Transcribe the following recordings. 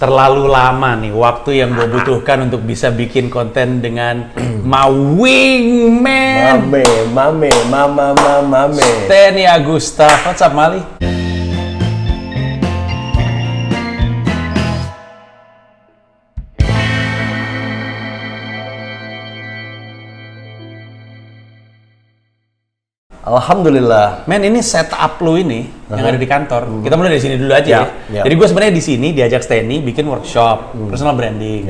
terlalu lama nih waktu yang gue butuhkan untuk bisa bikin konten dengan my wingman. Mame. Steny Agusta. What's up, Mali? Alhamdulillah. Men, ini setup lu ini yang ada di kantor. Kita mulai dari sini dulu aja ya. Jadi gue sebenarnya di sini diajak Steny bikin workshop personal branding.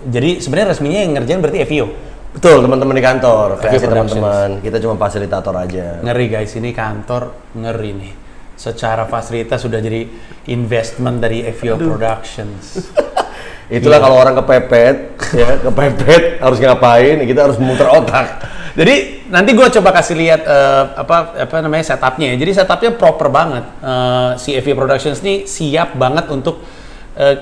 Jadi sebenarnya resminya yang ngerjain berarti Evio. Betul, teman-teman di kantor, kreasi teman-teman. Kita cuma fasilitator aja. Ngeri guys, ini kantor ngeri nih. Secara fasilitas sudah jadi investment dari Evio Productions. Itulah kalau orang kepepet, kepepet harus ngapain? Kita harus muter otak. Jadi nanti gue coba kasih lihat apa namanya setupnya. Jadi setupnya proper banget. Si Evio Productions ini siap banget untuk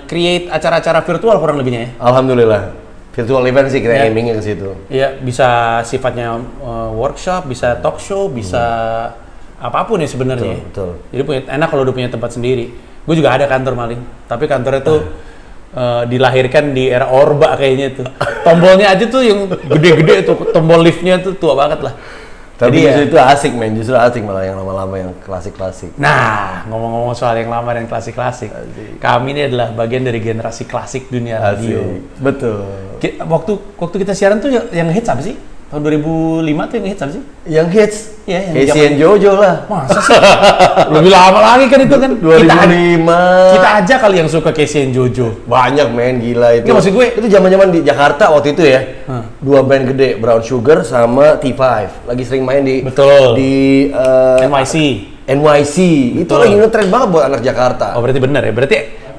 create acara-acara virtual kurang lebihnya ya. Alhamdulillah. Virtual event sih kita aimingnya ke situ. Iya, bisa sifatnya workshop, bisa talk show, bisa apapun ya sebenarnya. Betul. Jadi enak kalau udah punya tempat sendiri. Gue juga ada kantor maling, tapi kantornya tuh dilahirkan di era Orba kayaknya tuh. Tombolnya aja tuh yang gede-gede tuh, tombol liftnya tuh tua banget lah. Tapi justru itu asik men, justru asik malah yang lama-lama yang klasik-klasik. Nah, ngomong-ngomong soal yang lama dan klasik-klasik, kami ini adalah bagian dari generasi klasik dunia radio. Betul. Waktu kita siaran tuh yang hits apa sih? Tahun 2005 tuh yang hits apa sih? Yang hits? Iya, Casey and Jojo lah. Masa sih? Lebih lama lagi kan itu kan? 2005. Kita aja kali yang suka Casey and Jojo. Banyak men, gila itu. Nggak, maksud gue itu zaman-zaman di Jakarta waktu itu ya. Dua band gede, Brown Sugar sama T5. Lagi sering main di NYC. NYC. Itu lagi ngetrend banget buat anak Jakarta. Oh, berarti benar ya.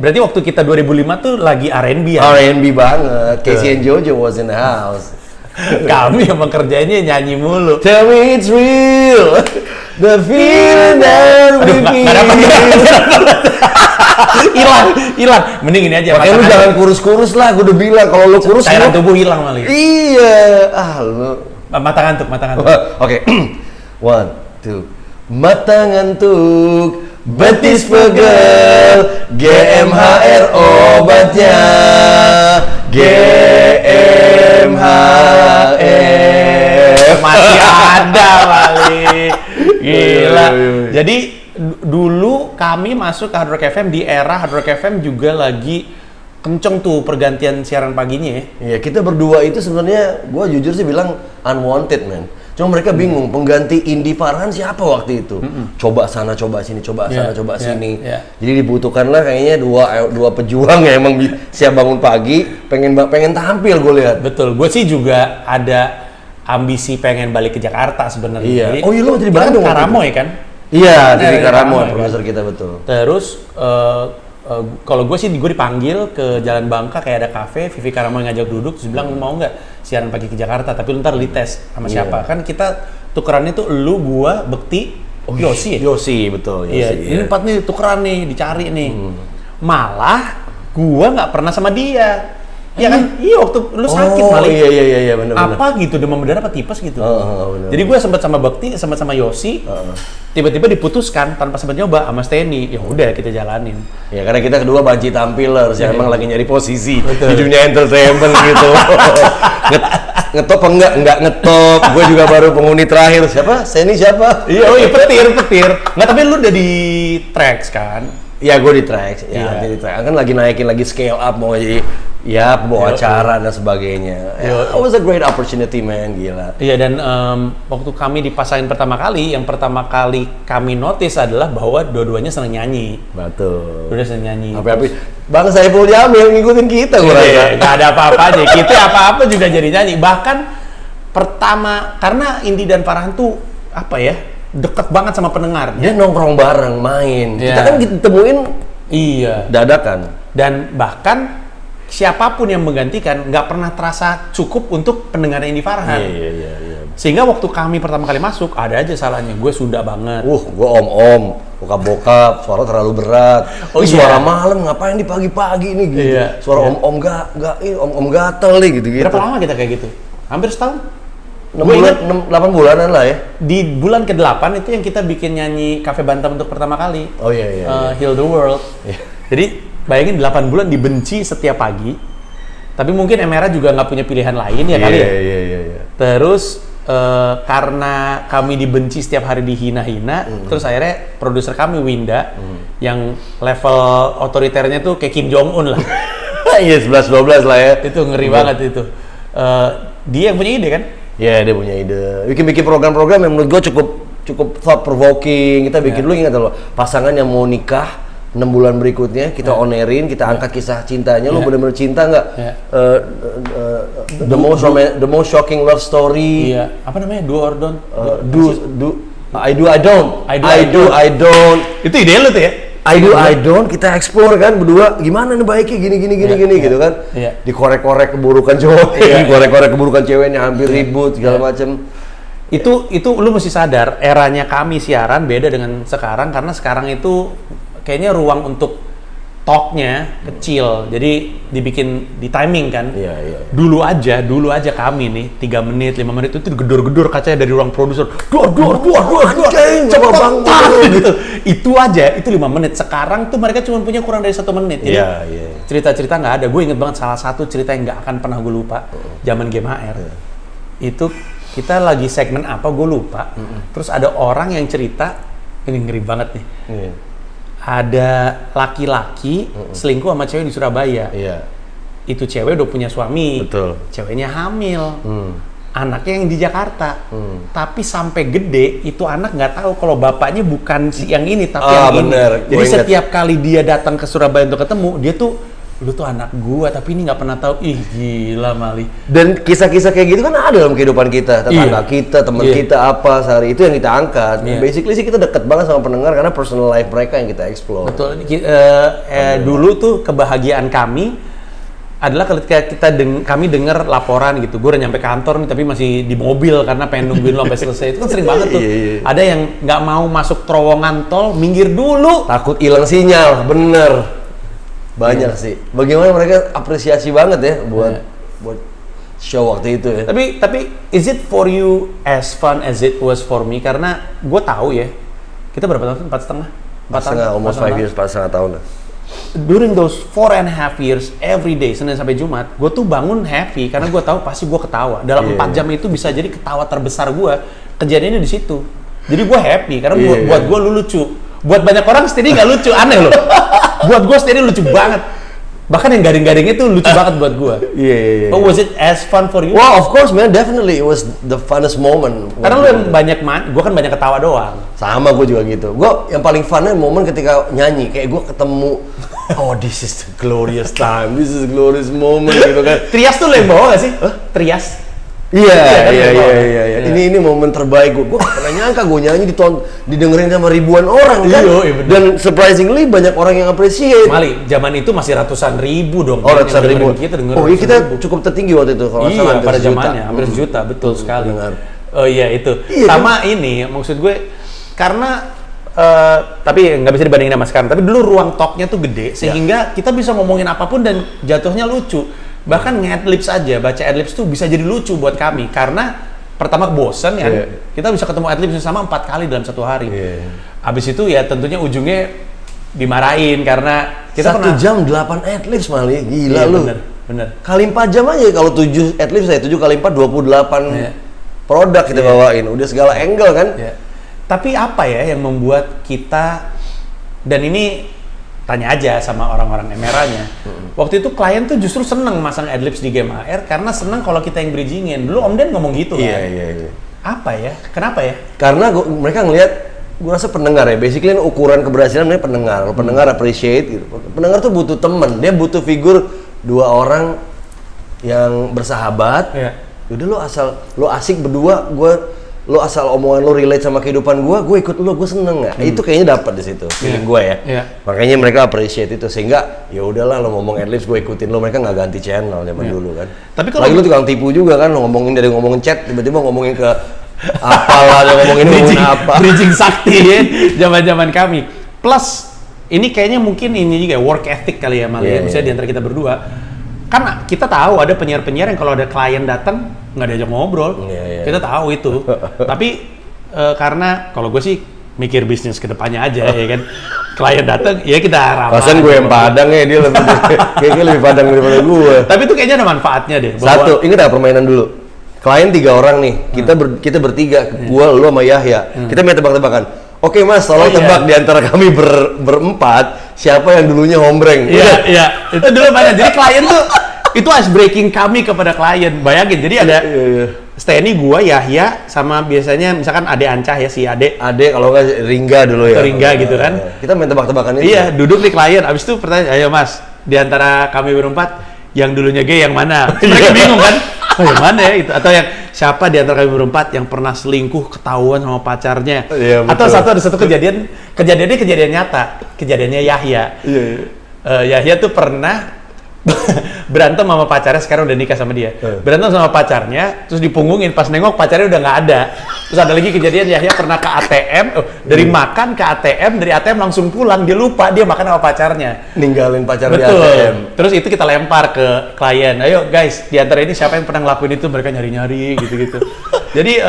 Berarti waktu kita 2005 tuh lagi R&B ya. R&B banget. Casey and Jojo was in the house. Kami emang kerjanya nyanyi mulu. Tell me it's real, the feeling that we feel. Hilang. Mending ini aja. Makanya lu jangan kurus-kurus lah, gue udah bilang kalau lu kurus cairan tubuh hilang malah. Iya, lu. Mata ngantuk. Oke. 1, 2. Mata ngantuk, betis pegel, GMHR obatnya. GMHR masih ada kali. Gila. Jadi dulu kami masuk ke Hard Rock FM di era Hard Rock FM juga lagi kenceng tuh pergantian siaran paginya ya. Iya, kita berdua itu sebenarnya gue jujur sih bilang unwanted man. Cuma mereka bingung pengganti Indi Farhan siapa waktu itu. Coba sana, coba sini, coba sana, coba sini. Jadi dibutuhkanlah kayaknya dua pejuang yang emang siap bangun pagi, pengen tampil gue lihat. Betul, gue sih juga ada ambisi pengen balik ke Jakarta sebenarnya. Iya. Oh iya, lo jadi Bandung. Karamoy kan? Iya, dari Karamoy, produser kita betul. Terus kalau gue sih gue dipanggil ke Jalan Bangka kayak ada kafe, Vivi Karamoy ngajak duduk, terus bilang mau nggak siaran pagi ke Jakarta, tapi lu ntar li tes sama siapa? Kan kita tukerannya tuh lu, gua, Bekti, Yosi ya? Yosi, betul. Iya, ini 4 nih tukeran nih, dicari nih. Malah gua nggak pernah sama dia. Iya kan? Iya, waktu lu sakit malah. Iya, benar. Apa gitu, demam berdarah apa tipes gitu. Bener. Jadi gue sempat sama Bekti, sama Yosi. Tiba-tiba diputuskan tanpa sempat nyoba sama Steny. Ya udah kita jalanin. Ya karena kita kedua banci tampilers yang emang lagi nyari posisi di dunia entertainment gitu. Ngetop enggak ngetop. Gue juga baru penghuni terakhir. Siapa? Steny siapa? Iya, petir. Nggak, tapi lu udah di tracks kan? Iya, gue di tracks. Ya, di tracks. Kan lagi naikin lagi scale up mau jadi bawa acara dan sebagainya. It was a great opportunity, man, gila. Iya, dan waktu kami dipasangin pertama kali, yang pertama kali kami notice adalah bahwa dua-duanya senang nyanyi. Betul. Udah senang nyanyi. Tapi Bang Saiful Jamil ngikutin kita, gue rasa. Gak ada apa-apanya. Kita apa-apa juga jadi nyanyi. Bahkan pertama, karena Indi dan Farhan tuh apa ya, deket banget sama pendengar. Dia nongkrong bareng, main. Kita kan ditemuin dadakan. Dan bahkan siapapun yang menggantikan nggak pernah terasa cukup untuk pendengar Indi Farhan. Iya. Sehingga waktu kami pertama kali masuk ada aja salahnya. Gue Sunda banget. Gue om, bokap, suara terlalu berat. Suara malam ngapain di pagi-pagi nih gitu. Suara om gatel nih gitu. Berapa lama kita kayak gitu? Hampir setahun. 8 bulanan lah ya. Di bulan ke-8 itu yang kita bikin nyanyi Cafe Bantam untuk pertama kali. Oh iya. Heal the World. Jadi bayangin 8 bulan dibenci setiap pagi. Tapi mungkin Emera juga nggak punya pilihan lain ya kali ya. Iya. Terus karena kami dibenci setiap hari dihina-hina, terus akhirnya produser kami Winda yang level otoriternya tuh kayak Kim Jong Un lah. Iya 11-12 lah ya. Itu ngeri banget itu. Dia yang punya ide kan? Iya dia punya ide. Bikin program-program yang menurut gue cukup thought provoking. Kita bikin dulu ingat loh pasangan yang mau nikah 6 bulan berikutnya kita on-airin, kita angkat kisah cintanya. Lo bener-bener cinta nggak? The most shocking love story. Iya. Apa namanya? Do or don't? I do, I don't. Itu ide lo tuh ya? I don't. Kita explore kan berdua. Gimana nih baiknya gini gitu kan? Iya. Dikorek-korek keburukan cowok, dikorek-korek keburukan ceweknya, hampir ribut segala macem. Itu lu mesti sadar eranya kami siaran beda dengan sekarang karena sekarang itu kayaknya ruang untuk talknya kecil, jadi dibikin di timing kan. Iya. Dulu aja kami nih 3 menit, 5 menit itu gedor-gedor kacanya dari ruang produser. Dor, cepetan gitu. Itu aja, itu 5 menit. Sekarang tuh mereka cuma punya kurang dari 1 menit. Jadi cerita-cerita nggak ada. Gue inget banget salah satu cerita yang nggak akan pernah gue lupa. Zaman Game HR. Itu kita lagi segmen apa gue lupa. Terus ada orang yang cerita, ini ngeri banget nih. Ada laki-laki selingkuh sama cewek di Surabaya. Iya. Itu cewek udah punya suami. Betul. Ceweknya hamil. Anaknya yang di Jakarta. Tapi sampai gede itu anak nggak tahu kalau bapaknya bukan si yang ini tapi yang bener. ini. Jadi setiap kali dia datang ke Surabaya untuk ketemu, dia tuh lu tuh anak gua tapi ini nggak pernah tahu. Ih gila Mali. Dan kisah-kisah kayak gitu kan ada dalam kehidupan kita, tetangga kita, teman kita apa sehari itu yang kita angkat. Basically sih kita deket banget sama pendengar karena personal life mereka yang kita explore. Betul. Dulu tuh kebahagiaan kami adalah ketika kami dengar laporan gitu. Gue udah nyampe kantor nih tapi masih di mobil karena pengen nungguin lo sampai selesai. Itu kan sering banget tuh. Ada yang nggak mau masuk terowongan tol, minggir dulu. Takut hilang sinyal, bener. Banyak sih. Bagaimana mereka apresiasi banget ya buat show waktu itu ya. Tapi is it for you as fun as it was for me? Karena gue tahu ya. Kita berapa tahun? 4,5? 4 tahun. Almost 5 years, 4,5 tahun lah. During those 4.5 years, every day, Senin sampai Jumat, gue tuh bangun happy karena gue tahu pasti gue ketawa. Dalam 4 jam itu bisa jadi ketawa terbesar gue. Kejadiannya di situ. Jadi gue happy karena buat gue lu lucu. Buat banyak orang sendiri nggak lucu, aneh loh. Buat gue sendiri lucu banget. Bahkan yang garing-garing itu lucu banget buat gue. Iya. Oh, was it as fun for you? Wow, of course man, definitely it was the funnest moment. Karena lu yang banyak gue kan banyak ketawa doang. Sama gue juga gitu. Gue yang paling funnya momen ketika nyanyi, kayak gue ketemu, oh this is the glorious time, this is the glorious moment gitu kan. Trias tuh lo yang bawa gak sih? Trias? Iya. Ini momen terbaik gue. Gue gak pernah nyangka gue nyanyi didengerin sama ribuan orang kan. Dan surprisingly banyak orang yang appreciate. Mali, zaman itu masih ratusan ribu dong. Oh, ratusan ribu. Kita ribu. cukup tertinggi waktu itu. Iya, pada zamannya hampir sejuta, betul sekali. Oh iya itu. Sama ini, maksud gue karena tapi nggak bisa dibandingin sama sekarang. Tapi dulu ruang talknya tuh gede sehingga kita bisa ngomongin apapun dan jatuhnya lucu. Bahkan nge-adlibs aja, baca adlibs tuh bisa jadi lucu buat kami karena pertama bosen kan, kita bisa ketemu adlibs sama 4 kali dalam 1 hari. Abis itu ya tentunya ujungnya dimarahin karena kita 1 jam 8 adlibs Mali, gila lu. Bener. Kali 4 jam aja kalau 7 adlibs saya 7 kali 4 28 produk kita bawain, udah segala angle kan. Tapi apa ya yang membuat kita, dan ini tanya aja sama orang-orang Emeranya. Waktu itu klien tuh justru seneng masang adlibs di Game HR karena seneng kalau kita yang bridgingin. Dulu Om Den ngomong gitu kan. Iya. Apa ya? Kenapa ya? Karena mereka ngelihat, gue rasa pendengar ya, basically ukuran keberhasilan mereka pendengar. Pendengar appreciate gitu. Pendengar tuh butuh temen, dia butuh figur 2 orang yang bersahabat. Udah lo asik berdua, lo asal omongan lo relate sama kehidupan gue ikut lo, gue seneng nggak? Itu kayaknya dapat di situ feeling gue ya. Makanya mereka appreciate itu sehingga ya udahlah lo ngomong adlibs gue ikutin lo, mereka nggak ganti channel zaman dulu kan. Tapi kalau lagi lo tukang tipu juga kan, lo ngomongin chat tiba-tiba ngomongin ke apalah, lo ngomongin apa? Bridging sakti ya zaman-zaman kami. Plus ini kayaknya mungkin ini juga work ethic kali ya Mali ya, misalnya di antara kita berdua. Kan kita tahu ada penyiar-penyiar yang kalau ada klien datang nggak diajak ngobrol, kita tahu itu. Tapi karena kalau gue sih mikir bisnis kedepannya aja ya kan. Klien datang, ya kita ramah. Pasan gue yang Padang ya, dia kayaknya lebih Padang daripada gue. Tapi itu kayaknya ada manfaatnya deh. Satu, ingat gak permainan dulu? Klien 3 orang nih, kita bertiga, gue, lu sama Yahya. Kita main tebak-tebakan. Oke mas, tolong tebak di antara kami berempat, siapa yang dulunya hombreng. Iya. Itu dulu mana? Jadi klien tuh, itu ice breaking kami kepada klien. Bayangin, jadi ada Steny, gua, Yahya, sama biasanya misalkan Ade Ancah ya, si Ade. Ade kalau nggak Ringga dulu ya. Ringga gitu kan. Kita main tebak-tebakan itu. Iya, duduk nih klien. Abis itu pertanyaan, ayo mas, di antara kami berempat, yang dulunya gay yang mana? Mereka bingung kan? Oh yang mana ya itu? Atau yang siapa di antara kami berempat yang pernah selingkuh ketahuan sama pacarnya? Iya, atau ada satu kejadiannya kejadian nyata. Kejadiannya Yahya. Yahya tuh pernah berantem sama pacarnya, sekarang udah nikah sama dia. Berantem sama pacarnya, terus dipunggungin, pas nengok pacarnya udah nggak ada. Terus ada lagi kejadian Yahya pernah ke ATM, dari makan ke ATM, dari ATM langsung pulang, dia lupa dia makan sama pacarnya. Ninggalin pacar di Betul. ATM. Terus itu kita lempar ke klien, ayo guys, di antara ini siapa yang pernah ngelakuin itu? Mereka nyari-nyari gitu-gitu. Jadi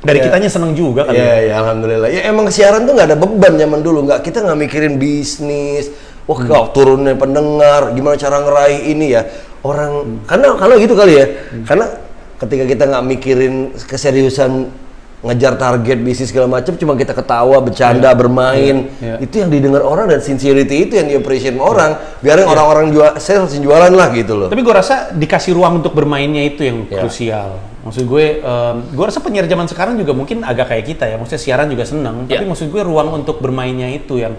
dari kitanya seneng juga kan. Iya, alhamdulillah. Ya emang siaran tuh nggak ada beban zaman dulu, kita nggak mikirin bisnis. Wah, turunnya pendengar, gimana cara ngeraih ini ya orang, karena gitu kali ya, karena ketika kita nggak mikirin keseriusan ngejar target bisnis segala macam, cuma kita ketawa, bercanda, bermain, itu yang didengar orang, dan sincerity itu yang di-appreciate orang, biarin orang-orang sales jualan lah gitu loh. Tapi gue rasa dikasih ruang untuk bermainnya itu yang krusial. Maksud gue rasa penyiar zaman sekarang juga mungkin agak kayak kita ya, maksudnya siaran juga seneng, tapi maksud gue ruang untuk bermainnya itu yang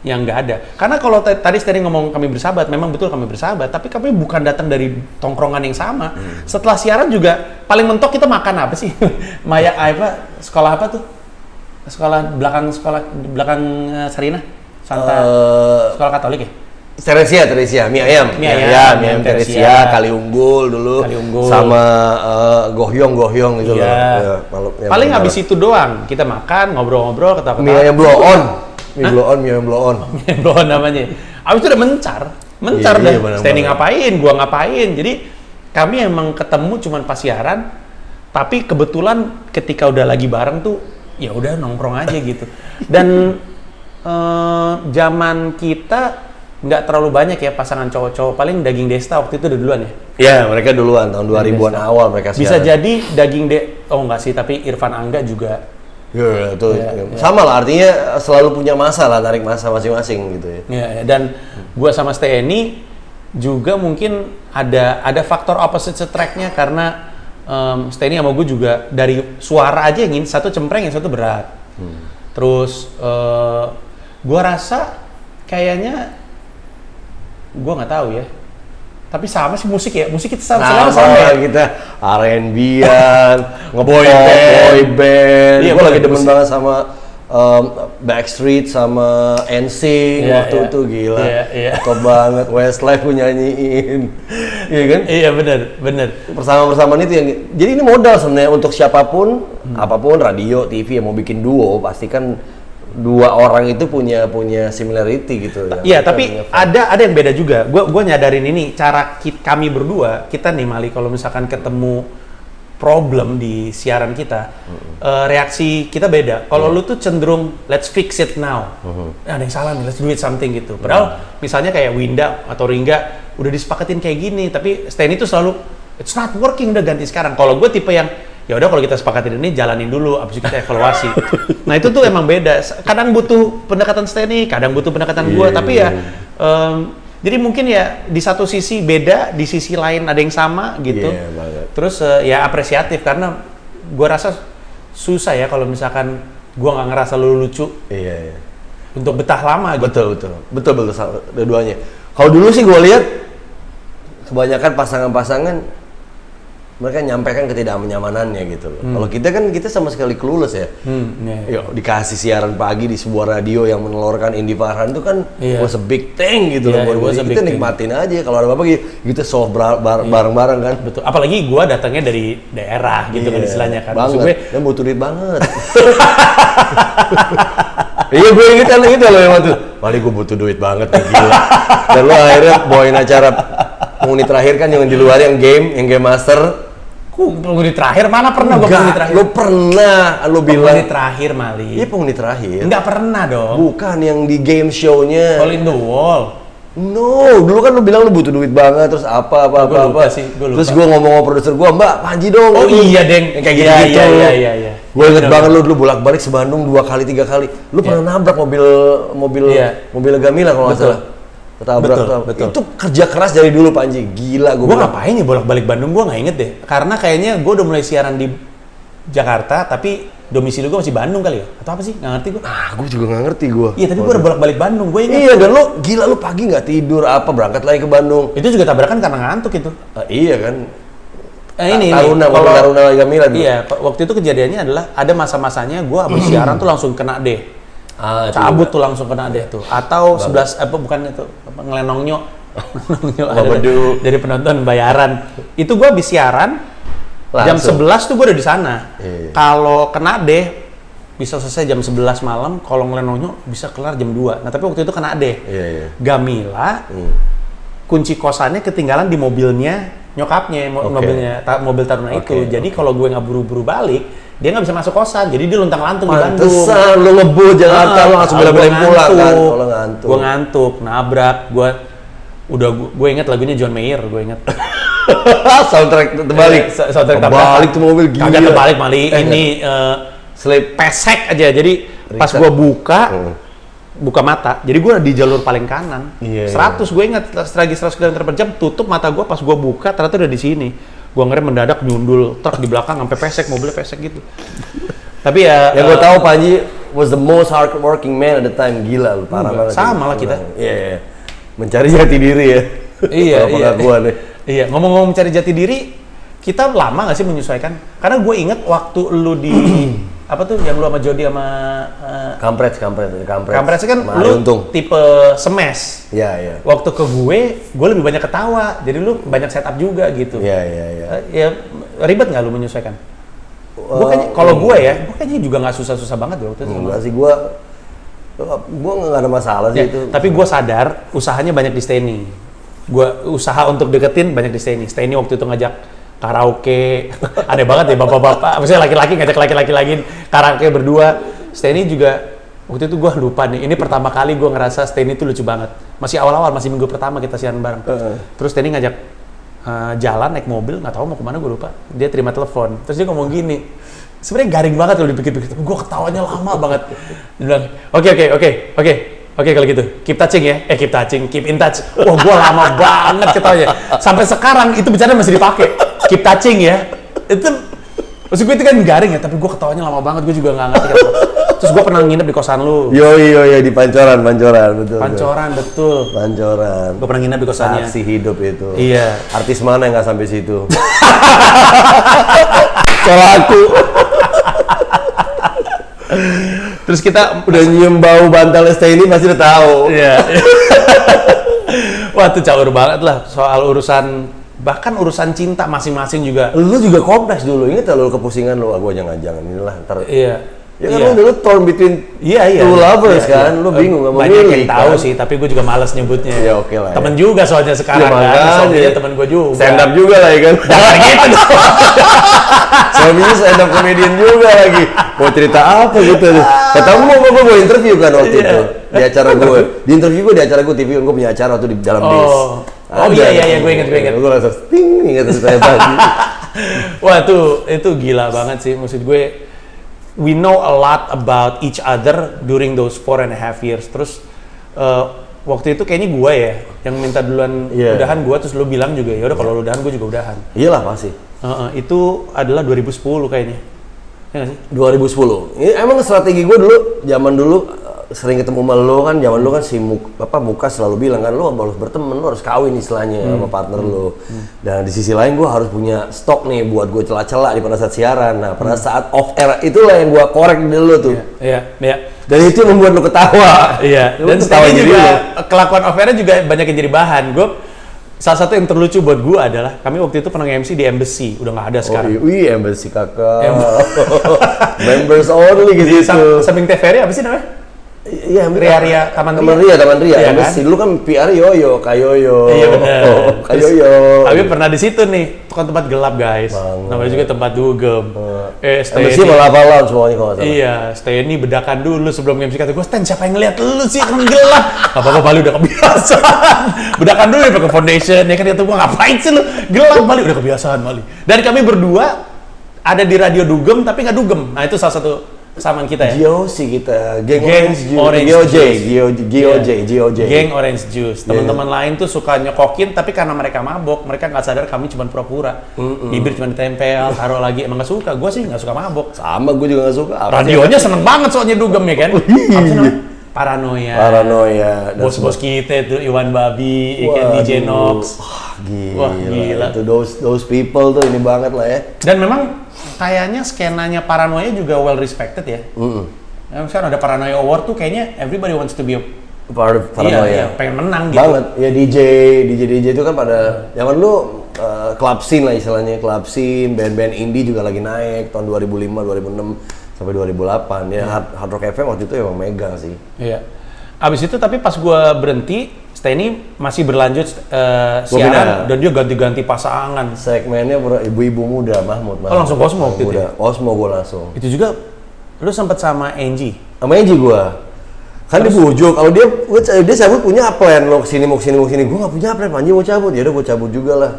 nggak ada. Karena kalau tadi Steny ngomong kami bersahabat, memang betul kami bersahabat, tapi kami bukan datang dari tongkrongan yang sama. Setelah siaran juga paling mentok kita makan apa sih? Sekolah apa tuh? Sekolah belakang Sarina? Sekolah Katolik ya? Teresia, mie ayam Teresia, Kali Unggul dulu, sama gohyong gitu loh. Ya, paling habis itu doang kita makan, ngobrol-ngobrol, ketawa-ketawa. Mie ayam blow on namanya. Abis itu udah mencar dah. Steny ngapain, gua ngapain. Jadi kami emang ketemu cuman pas siaran, tapi kebetulan ketika udah lagi bareng tuh ya udah nongkrong aja gitu. Dan zaman kita nggak terlalu banyak ya pasangan cowok-cowok, paling Daging Desta waktu itu udah duluan ya? Iya, mereka duluan, tahun 2000-an awal mereka siaran. Bisa jadi oh enggak sih, tapi Irfan Angga juga. Sama lah, artinya selalu punya masa lah, tarik masa masing-masing gitu ya. Dan gua sama Steny juga mungkin ada faktor opposite attract-nya, karena Steny sama gue juga dari suara aja yang satu cempreng, yang satu berat. Terus gua rasa kayaknya gua nggak tahu ya, tapi sama sih musik kita sama ya. Kita R&B-an, boy band. Gue lagi demen banget sama Backstreet sama NSYNC waktu itu, gila. Top banget, Westlife gue nyanyiin. Iya kan? Iya benar. Bersama-bersamaan itu yang, jadi ini modal sebenarnya untuk siapapun, apapun, radio, TV yang mau bikin duo, pasti kan dua orang itu punya similarity gitu. Iya, tapi ada yang beda juga. Gue nyadarin ini, cara kami berdua, kita nih Mali, kalau misalkan ketemu problem di siaran kita, reaksi kita beda. Kalau lu tuh cenderung let's fix it now. Ada yang salah nih, let's do it something gitu. Padahal misalnya kayak Winda atau Ringga udah disepakatin kayak gini, tapi Steny tuh selalu it's not working, udah ganti sekarang. Kalau gue tipe yang ya udah kalau kita sepakatin ini jalanin dulu, abis itu kita evaluasi. Nah itu tuh emang beda. Kadang butuh pendekatan Steny, kadang butuh pendekatan gue. Tapi ya jadi mungkin ya di satu sisi beda, di sisi lain ada yang sama gitu. Terus ya apresiatif, karena gue rasa susah ya kalau misalkan gue nggak ngerasa lu lucu. Untuk betah lama gitu. Betul dua-duanya. Kalau dulu sih gue lihat kebanyakan pasangan-pasangan mereka nyampaikan ketidaknyamanannya gitu loh. Kalau kita sama sekali clueless ya. Yuk, dikasih siaran pagi di sebuah radio yang menelurkan Indi Farhan itu kan was a big thing gitu loh. Kita nikmatin aja. Kalau ada apa-apa kita solve bareng-bareng kan. Betul. Apalagi gua datangnya dari daerah gitu kan istilahnya kan. Banget. Dan butuh duit banget. Iya, gue inget kan itu loh emang tuh. Paling gue butuh duit banget nih, gila. Dan lo akhirnya bawain acara penghuni terakhir kan yang di luar, yang game master. Penghuni terakhir mana pernah gue penghuni terakhir? Lu pernah, lu bilang. Penghuni terakhir Mali. Iya penghuni terakhir. Nggak pernah dong. Bukan yang di game show-nya. Hole in the Wall. No, dulu kan lu bilang lu butuh duit banget, terus apa. Terus gue ngomong sama produser gue, Mbak, Panji dong. Oh iya, Deng. Kayak gitu. Iya. Gue inget banget lu dulu bolak-balik se-Bandung 2 kali 3 kali. Lu pernah nabrak mobil Gamila kalau nggak salah. Betul. Itu kerja keras dari dulu Panji, gila gue. Gue ngapain ya bolak-balik Bandung, gue nggak inget deh. Karena kayaknya gue udah mulai siaran di Jakarta, tapi domisili gue masih Bandung kali ya? Atau apa sih? Nggak ngerti gue. Gue juga nggak ngerti gue. Iya, tapi gue udah bolak-balik Bandung, gue inget. Iya, dan lu gila, lu pagi nggak tidur apa, berangkat lagi ke Bandung. Itu juga tabrakan karena ngantuk itu. Iya kan. Taruna lagi Gamila tuh. Iya, waktu itu kejadiannya adalah ada masa-masanya gue abis siaran tuh langsung kena deh. Cabut tuh langsung kena deh tuh. Atau 11 bukan itu, ngelenong nyok. Dari penonton bayaran. Itu gue habis siaran jam 11 tuh gue udah di sana. Kalau kena deh bisa selesai jam 11 malam, kalau ngelenong nyok bisa kelar jam 2. Nah, tapi waktu itu kena deh. Gamila kunci kosannya ketinggalan di mobilnya nyokapnya, mobil Taruna itu. Jadi kalau gue nggak buru-buru balik, dia nggak bisa masuk kosan, jadi dia luntang-lantung di Bandung. Pantesan lu ngebut Jakarta, lu langsung bela-belain pulang kan? Kalau ngantuk. Gue ngantuk, nabrak, gue inget lagunya John Mayer, gue inget. Soundtrack terbalik. Soundtrack terbalik tuh mobil gila. Kagak terbalik Mali, ini pesek aja. Jadi pas gue buka mata, jadi gue di jalur paling kanan. 100 gue inget, lagi 100 km per jam, tutup mata gue, pas gue buka ternyata udah di sini. Gue ngerem mendadak nyundul truk di belakang sampai pesek, mobilnya pesek gitu. Tapi ya yang gue tahu Panji was the most hard working man at the time, gila lu, parah banget. Sama lah kita. Iya. Mencari jati diri ya. Iya. Iya, ngomong-ngomong mencari jati diri, kita lama nggak sih menyesuaikan? Karena gue inget waktu lu di apa tuh yang lu sama Jody sama Kampret kan lu tipe semes. Iya. Waktu ke gue lebih banyak ketawa, jadi lu banyak setup juga gitu. Iya. Ya ribet nggak lu menyesuaikan? Gue kayaknya kalau gue kayaknya juga nggak susah-susah banget waktu itu. Enggak sih, gue nggak ada masalah sih itu. Tapi gue sadar usahanya banyak di Steny. Gue usaha untuk deketin banyak di Steny. Steny waktu itu ngajak karaoke, aneh banget ya bapak-bapak, maksudnya laki-laki ngajak laki-laki lagi karaoke berdua. Steny juga, waktu itu gue lupa nih, ini pertama kali gue ngerasa Steny itu lucu banget. Masih awal-awal, masih minggu pertama kita siaran bareng. Terus Steny ngajak jalan, naik mobil, nggak tahu mau kemana gue lupa. Dia terima telepon, terus dia ngomong gini, sebenarnya garing banget kalau dipikir-pikir, gue ketawanya lama banget. Dia bilang, Oke kalau gitu, keep in touch. Wah, gue lama banget ketawanya. Sampai sekarang itu bercanda masih dipakai. Keep touching ya. Itu maksud gue itu kan garing ya, tapi gue ketawanya lama banget, gue juga nggak ngerti kenapa. Terus gue pernah nginep di kosan lu. Yo di Pancoran betul. Pancoran betul. Gue pernah nginep di kosannya. Saksi hidup itu. Iya. Artis mana yang nggak sampai situ? Kalau aku. Terus kita udah nyium bau bantal Steny pasti udah tahu. Iya. Wah, itu caur banget lah soal urusan, bahkan urusan cinta masing-masing juga. Lu juga kompleks dulu, inget lu kepusingan lu, gua jangan inilah ntar. Iya. Ya kan lu dulu torn between two lovers kan, lu bingung nggak mau milih. Banyak yang tahu sih, tapi gue juga malas nyebutnya. Ya oke lah. Temen juga soalnya sekarang kan, suaminya temen gue juga. Stand up juga lah ya kan. Jangan gitu dong. Suaminya stand up comedian juga lagi. Mau cerita apa gitu? Ketemu gue interview kan waktu itu di acara gue. Di interview gue di acara gue TV, gue punya acara waktu di dalam bis. Oh iya, gue inget. Gue langsung inget ceritanya tadi. Wah itu gila banget sih, maksud gue. We know a lot about each other during those 4.5 years. Terus waktu itu kayaknya gue ya yang minta duluan udahan gue, terus lu bilang juga ya udah kalau lu udahan gue juga udahan. Iyalah pasti. Itu adalah 2010 kayaknya. Ya nggak sih? 2010. Ini emang strategi gue dulu, zaman dulu sering ketemu sama lo kan, zaman dulu kan si Muka selalu bilang kan, lo harus berteman, lo harus kawin istilahnya sama partner lo. Dan di sisi lain gue harus punya stok nih buat gue celah-celah di pada saat siaran. Nah pada saat off air itulah yang gue korek dulu tuh. Iya. Dan itu membuat lo ketawa. Iya. Dan sekarang juga kelakuan off air juga banyak yang jadi bahan. Salah satu yang terlucu buat gue adalah kami waktu itu pernah MC di Embassy, udah nggak ada sekarang. Embassy kakak. Members only gitu. Samping TVRI apa sih namanya? Iya, Ria Taman Ria. Iya, Kan? Dulu kan PR Yoyo, Kayoyo. Iya benar. Kayoyo. Tapi pernah di situ nih, itu kan tempat gelap guys. Namanya juga tempat dugem. Stay MC malah hafalan semuanya kalau nggak salah. Iya, stay ini bedakan dulu sebelum MC kata gue, Stan siapa yang ngeliat lu sih kan gelap. Gak apa-apa Bali udah kebiasaan. Bedakan dulu ya pakai foundation, ya kan kata gue ngapain sih lu gelap Bali udah kebiasaan Bali. Dan kami berdua ada di radio dugem tapi nggak dugem. Nah itu salah satu kesamaan kita ya. GOC kita, Geng Orange Juice. Teman-teman lain tuh suka nyokokin, tapi karena mereka mabok, mereka nggak sadar kami cuma pura-pura. Bibir cuma ditempel, taruh lagi. Emang nggak suka. Gue sih nggak suka mabok. Sama, gue juga nggak suka. Radionya seneng banget soalnya dugem ya kan. Apa sih namanya? Paranoia. Bos-bos kita itu Iwan Babi, ikan DJ Nox. Wah, gila. Itu those people tuh ini banget lah ya. Dan memang kayaknya skenanya Paranoia juga well respected ya. Sekarang ada Paranoia Award tuh kayaknya everybody wants to be a part of Paranoia. Iya, pengen menang gitu. Banget. Ya DJ itu kan pada zaman dulu club scene lah istilahnya, club scene, band-band indie juga lagi naik tahun 2005, 2006 sampai 2008 ya. Hard Rock FM waktu itu emang megang sih. Iya. Abis itu tapi pas gua berhenti, Steny masih berlanjut siaran dan dia ganti-ganti pasangan. Segmennya ibu-ibu muda, Mahmud. Oh langsung Cosmo gitu ya? Cosmo gue langsung. Itu juga, lu sempet sama Angie? Sama Angie gue. Kan dibujuk, kalau dia cabut punya plan, lo kesini mau kesini. Gue nggak punya plan, Angie mau cabut, ya udah gue cabut juga lah.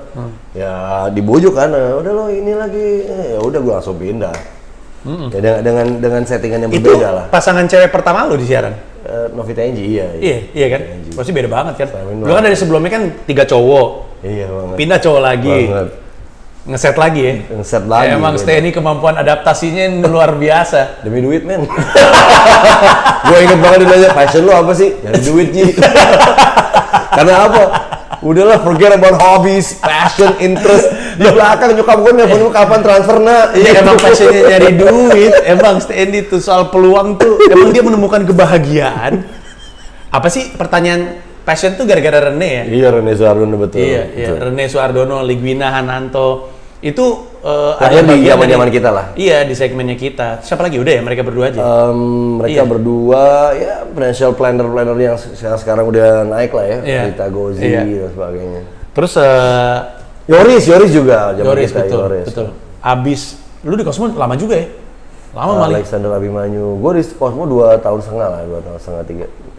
Ya dibujuk kan, udah lo ini lagi, ya udah gue langsung pindah. Ya, dengan settingan yang berbeda lah. Itu pasangan cewek pertama lu di siaran? Novita Angie, iya kan? Pasti beda banget kan? Lu kan dari sebelumnya kan 3 cowok. Iya banget. Pindah cowok lagi. Banget. Ngeset lagi ya? Ngeset lagi. Emang Steny kemampuan adaptasinya luar biasa. Demi duit men. Gue inget banget dia nanya, passion lu apa sih? Nyari duit Ji. Karena apa? Udahlah, forget about hobbies, passion, interest. Di belakang nyokap gue nelfon gue kapan transfer nak. Iya emang passionnya nyari duit. Emang Steny tuh soal peluang tuh, emang dia menemukan kebahagiaan. Apa sih pertanyaan passion tuh gara-gara Rene ya? Iya, Rene Suardono betul. Iya. Rene Suardono, Ligwina Hananto. Itu ada di zaman-zaman kita lah. Iya, di segmennya kita. Siapa lagi? Udah ya, mereka berdua aja? Mereka berdua, ya financial planner yang sekarang udah naik lah ya. Rita Gozi dan sebagainya. Terus Yoris juga zaman kita. Betul. Abis, lu di Cosmo lama juga ya? Lama Mali. Alexander Abimanyu. Gue di Cosmo 2 tahun setengah lah, 2 tahun setengah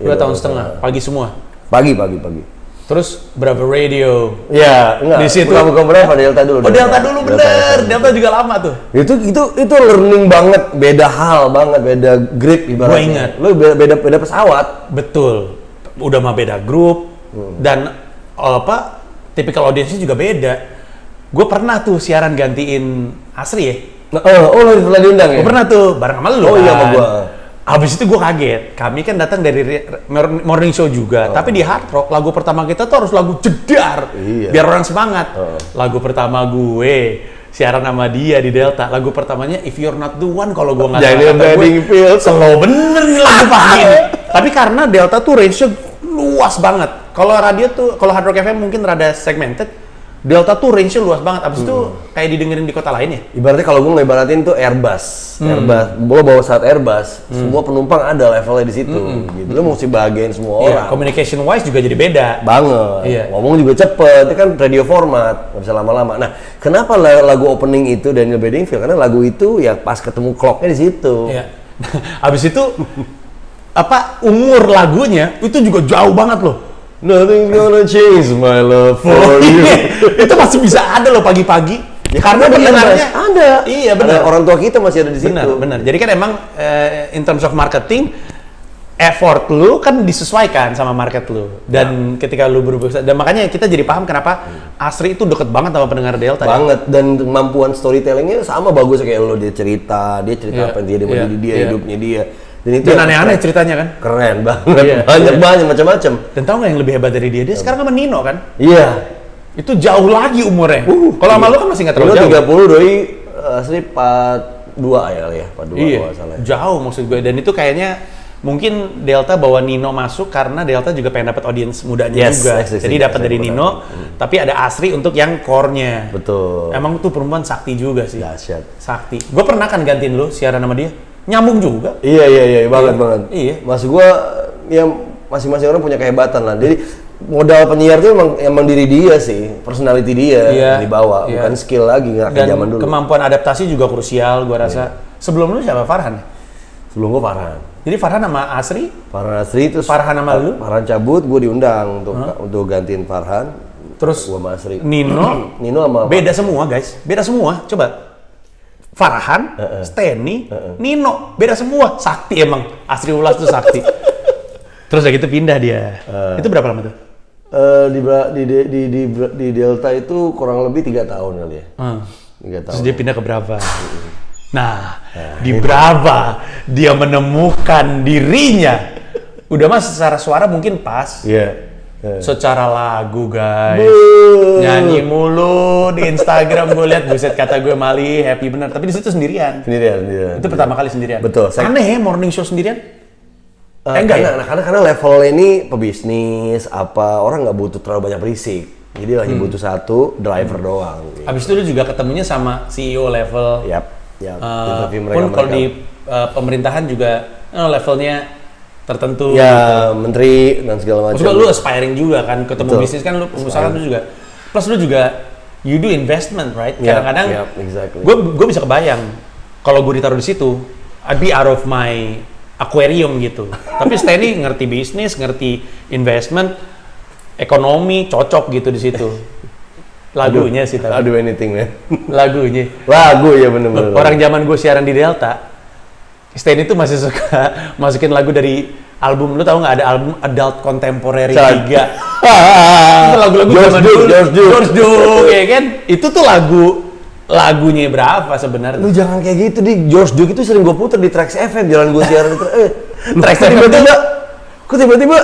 3. 2 tahun setengah, pagi semua? Pagi. Terus berapa radio? Ya, enggak. Di situ bukan berapa, Delta dulu. Oh, Delta dulu bener. Delta juga lama tuh. Itu learning banget, beda hal banget, beda grip ibaratnya. Gua ingat. Lu beda pesawat. Betul. Udah mah beda grup dan tipikal audiensnya juga beda. Gue pernah tuh siaran gantiin Asri ya. Lo pernah diundang ya? Gue pernah tuh bareng sama lu. Oh iya sama gua. Habis itu gue kaget, kami kan datang dari morning show juga, tapi di Hard Rock lagu pertama kita tuh harus lagu jedar, biar orang semangat. Lagu pertama gue siaran sama dia di Delta, lagu pertamanya If You're Not The One, kalau gue nggak salah kata gue, slow bener nih lagu pagi ini. Tapi karena Delta tuh range-nya luas banget. Kalau radio tuh, kalau Hard Rock FM mungkin rada segmented, Delta tuh range-nya luas banget. Abis itu kayak didengerin di kota lain ya? Ibaratnya kalau gue ngebaratin tuh Airbus. Lo bawa saat Airbus, semua penumpang ada levelnya di situ. Gitu. Lo mesti bahagiain semua orang. Communication wise juga jadi beda. Banget. Iya. Ngomong juga cepet, itu kan radio format, nggak bisa lama-lama. Nah, kenapa lagu opening itu Daniel Bedingfield? Karena lagu itu ya pas ketemu clocknya di situ. Iya. Abis itu umur lagunya itu juga jauh banget loh. Nothing's gonna change my love for you. Itu masih bisa ada loh pagi-pagi. Ya, karena pendengarnya ada. Iya benar. Orang tua kita masih ada di situ. Benar. Jadi kan emang in terms of marketing, effort lu kan disesuaikan sama market lu. Dan ketika lu berubah, dan makanya kita jadi paham kenapa Asri itu deket banget sama pendengar Delta. Banget. Dan kemampuan storytellingnya sama bagus kayak lo, dia cerita apa yang dia hidupnya dia. Dan aneh-aneh ceritanya kan? Keren banget, banyak macam-macam. Dan tau nggak yang lebih hebat dari dia? Dia sekarang sama Nino kan? Iya. Itu jauh lagi umurnya. Kalau sama lu kan masih nggak terlalu jauh. 30 doi, Asri 42 ya, 42 kalau salah. Jauh maksud gue. Dan itu kayaknya mungkin Delta bawa Nino masuk karena Delta juga pengen dapat audiens mudanya juga. Jadi dapat dari Nino, tapi ada Asri untuk yang core-nya. Betul. Emang tuh perempuan sakti juga sih. Dahsyat. Sakti. Gue pernah kan gantiin lu siaran sama dia. nyambung juga. Iya, banget. Iya. Maksud gua ya masing-masing orang punya kehebatan lah. Jadi modal penyiar tuh emang diri dia sih, personality dia yang dibawa, bukan skill lagi nggak kayak zaman dulu. Kemampuan adaptasi juga krusial, gua rasa. Sebelum lu siapa, Farhan? Sebelum gua Farhan. Jadi Farhan sama Asri? Farhan Asri, terus Farhan sama lu? Farhan cabut, gua diundang untuk gantiin Farhan. Terus gua sama Asri. Nino sama beda semua guys, beda semua. Coba Farhan, Steny, Nino beda semua. Sakti emang, Asri Ulas tuh sakti. Terus udah gitu pindah dia. Itu berapa lama tuh? Di Delta itu kurang lebih 3 tahun kali ya. 3 tahun. Terus dia pindah ke Brava. Nah, di Brava dia menemukan dirinya. Udah mas secara suara mungkin pas. Iya. Secara lagu guys, nyanyi mulu di Instagram gue lihat, buset kata gue Mali happy bener. Tapi di situ sendirian. Itu pertama kali sendirian. Betul. Aneh ya morning show sendirian. Enggak ya? Karena level ini pebisnis orang nggak butuh terlalu banyak berisik. Jadi hanya butuh satu driver doang. Gitu. Abis itu lu juga ketemunya sama CEO level. Yap. Interview Pun kalau di pemerintahan juga levelnya tertentu. Ya, gitu. Menteri dan segala macam. Maksudnya lu aspiring juga kan, ketemu bisnis kan lu pengusaha lu juga. Plus lu juga you do investment, right? Kadang-kadang exactly. gue bisa kebayang kalau gue ditaruh di situ, I'd be out of my aquarium gitu. Tapi Steny ngerti bisnis, ngerti investment, ekonomi, cocok gitu di situ. Lagunya sih tapi. Aduh anything man. Lagunya. Lagu ya bener-bener. Orang zaman gue siaran di Delta, Steny tuh masih suka masukin lagu dari album, lu tahu nggak ada album Adult Contemporary 3. Itu lagu-lagu zaman dulu. George Duke, ya kan? Itu tuh lagunya Brava sebenarnya. Lu jangan kayak gitu, di George Duke itu sering gue puter di Trax FM, jalan gue siaran itu. Trax FM tiba-tiba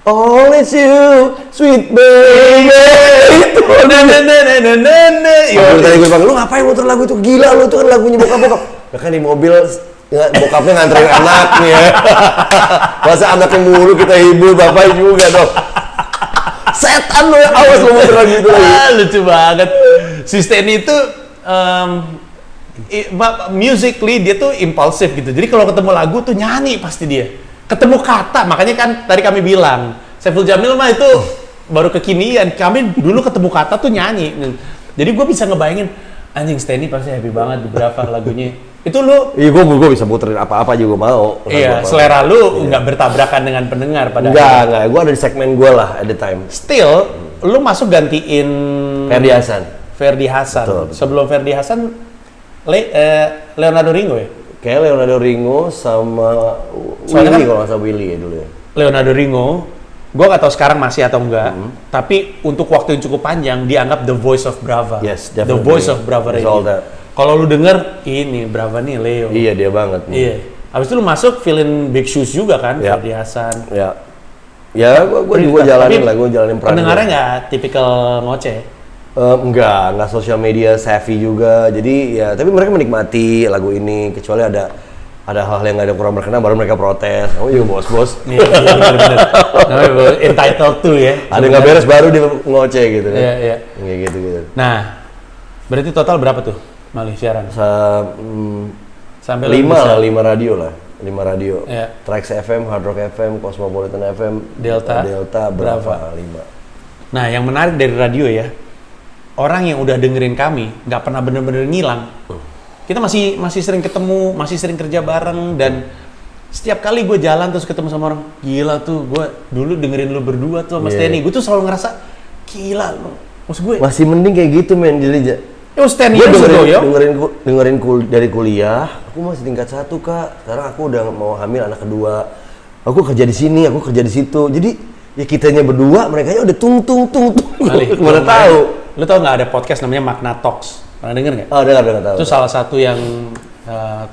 all it's you, sweet baby. Itu. Aku tadi gue bilang, lu ngapain muter lagu itu? Gila lu, itu kan lagunya bokap-bokap. Ya kan di mobil bokapnya nganterin anaknya. Masa anaknya mulu kita hibur, bapak juga dong. Setan lu, awas lu muter lagu itu lagi. Lucu banget. Si Steny itu musically dia tuh impulsif gitu. Jadi kalau ketemu lagu tuh nyanyi pasti dia. Ketemu kata, makanya kan tadi kami bilang Saiful Jamil mah itu baru kekinian. Kami dulu ketemu kata tuh nyanyi. Jadi gue bisa ngebayangin anjing Steny pasti happy banget di berapa lagunya. Itu lu? Iya, gue bisa muterin apa-apa juga mau. Iya, selera lu nggak bertabrakan dengan pendengar pada Enggak, gue ada di segmen gue lah at the time. Still, lu masuk gantiin Ferdy Hassan. Betul. Sebelum Ferdy Hassan, Leonardo Ringo ya? Kayak Leonardo Ringo sama Willy kalau nggak salah Willy ya dulu ya. Leonardo Ringo, gue nggak tahu sekarang masih atau enggak, tapi untuk waktu yang cukup panjang dianggap the voice of Brava. Yes, The definitely. voice of Brava Radio. Kalau lu denger, ini Brava nih Leo. Iya, dia banget. Iya. Habis itu lu masuk fill-in big shoes juga kan, Ferdy Hassan. Ya. Ya, gue juga jalanin peran. Pendengarnya nggak tipikal ngoceh? Enggak social media savvy juga. Jadi ya, tapi mereka menikmati lagu ini, kecuali ada hal-hal yang nggak ada kurang berkenan, baru mereka protes. Kamu juga bos-bos. Iya, bener-bener. Entitled to ya. Ada nggak beres baru dia ngoceh gitu kan. Iya. Kayak gitu. Nah, berarti total berapa tuh Mali siaran? Sampai 5 radio. 5 radio. Iya. Trax FM, Hard Rock FM, Cosmopolitan FM, Delta, Brava 5. Nah, yang menarik dari radio ya, orang yang udah dengerin kami nggak pernah bener-bener ngilang. Kita masih sering ketemu, masih sering kerja bareng, dan setiap kali gue jalan terus ketemu sama orang, gila tuh gue dulu dengerin lu berdua tuh sama Steny. Gue tuh selalu ngerasa gila lu. Maksud gue masih mending kayak gitu men. Jadi Steny gue dengerin dari kuliah, aku masih tingkat 1 Kak. Sekarang aku udah mau hamil anak kedua. Aku kerja di sini, aku kerja di situ. Jadi ya kitanya berdua, mereka udah tung. Mana tahu. Lu tau nggak ada podcast namanya Makna Talks? Pernah denger nggak? Oh, dengar tahu. Itu salah satu yang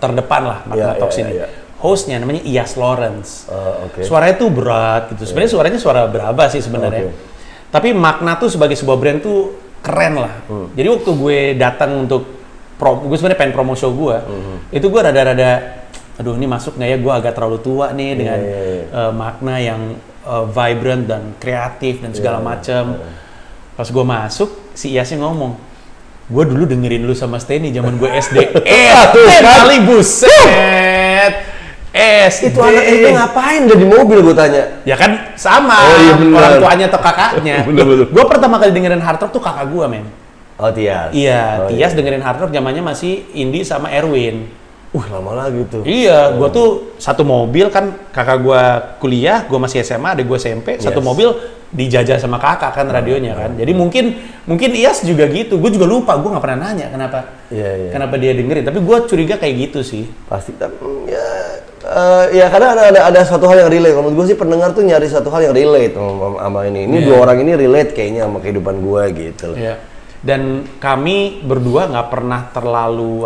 terdepan lah Makna Talks ini. Iya. Hostnya namanya Iyas Lawrence. Okay. Suaranya tuh berat gitu. Sebenarnya suaranya suara Brava sih sebenarnya. Okay. Tapi Makna tuh sebagai sebuah brand tuh keren lah. Jadi waktu gue datang untuk gue sebenarnya pengen promo show gue, itu gue rada-rada, aduh ini masuk nggak ya? Gue agak terlalu tua nih dengan Makna yang vibrant dan kreatif dan segala macam. Pas gue masuk, si Iyasnya ngomong, gue dulu dengerin lu sama Steny zaman gue SD. Kali buset. SD. Itu anak itu ngapain udah di mobil gue tanya? Ya kan sama, orang tuanya atau kakaknya. Gue pertama kali dengerin hard rock tuh kakak gue, men. Oh, Tias. Iya, Tias dengerin hard rock zamannya masih Indi sama Erwin. Lama lagi tuh. Iya, gue tuh satu mobil kan, kakak gue kuliah, gue masih SMA, adik gue SMP, satu mobil dijajah sama kakak kan radionya kan. Jadi mungkin Ias juga gitu. Gue juga lupa, gue nggak pernah nanya kenapa dia dengerin. Tapi gue curiga kayak gitu sih. Pasti ya karena ada satu hal yang relate. Menurut gue sih pendengar tuh nyari satu hal yang relate sama ini. Ini dua orang ini relate kayaknya sama kehidupan gue gitu. Iya. Dan kami berdua nggak pernah terlalu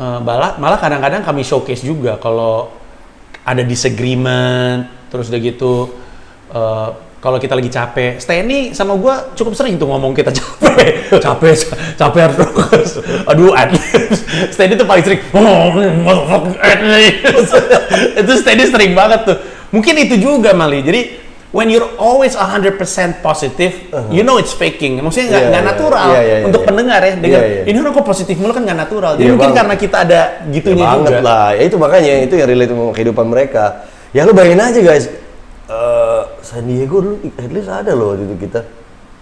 malah kadang-kadang kami showcase juga kalau ada disagreement, terus udah gitu kalau kita lagi capek. Steny sama gue cukup sering tuh ngomong kita capek terus. Aduh, Steny tuh paling sering itu Steny sering banget tuh. Mungkin itu juga Mali. Jadi when you're always 100% positive, you know it's faking. Maksudnya nggak natural untuk pendengar ya. Dengar ini orang kok positif mulu kan nggak natural. Jadi mungkin karena kita ada gitunya juga. Banget lah. Ya itu makanya itu yang relate sama kehidupan mereka. Ya lu bayangin aja guys. San Diego dulu at least ada loh waktu itu kita.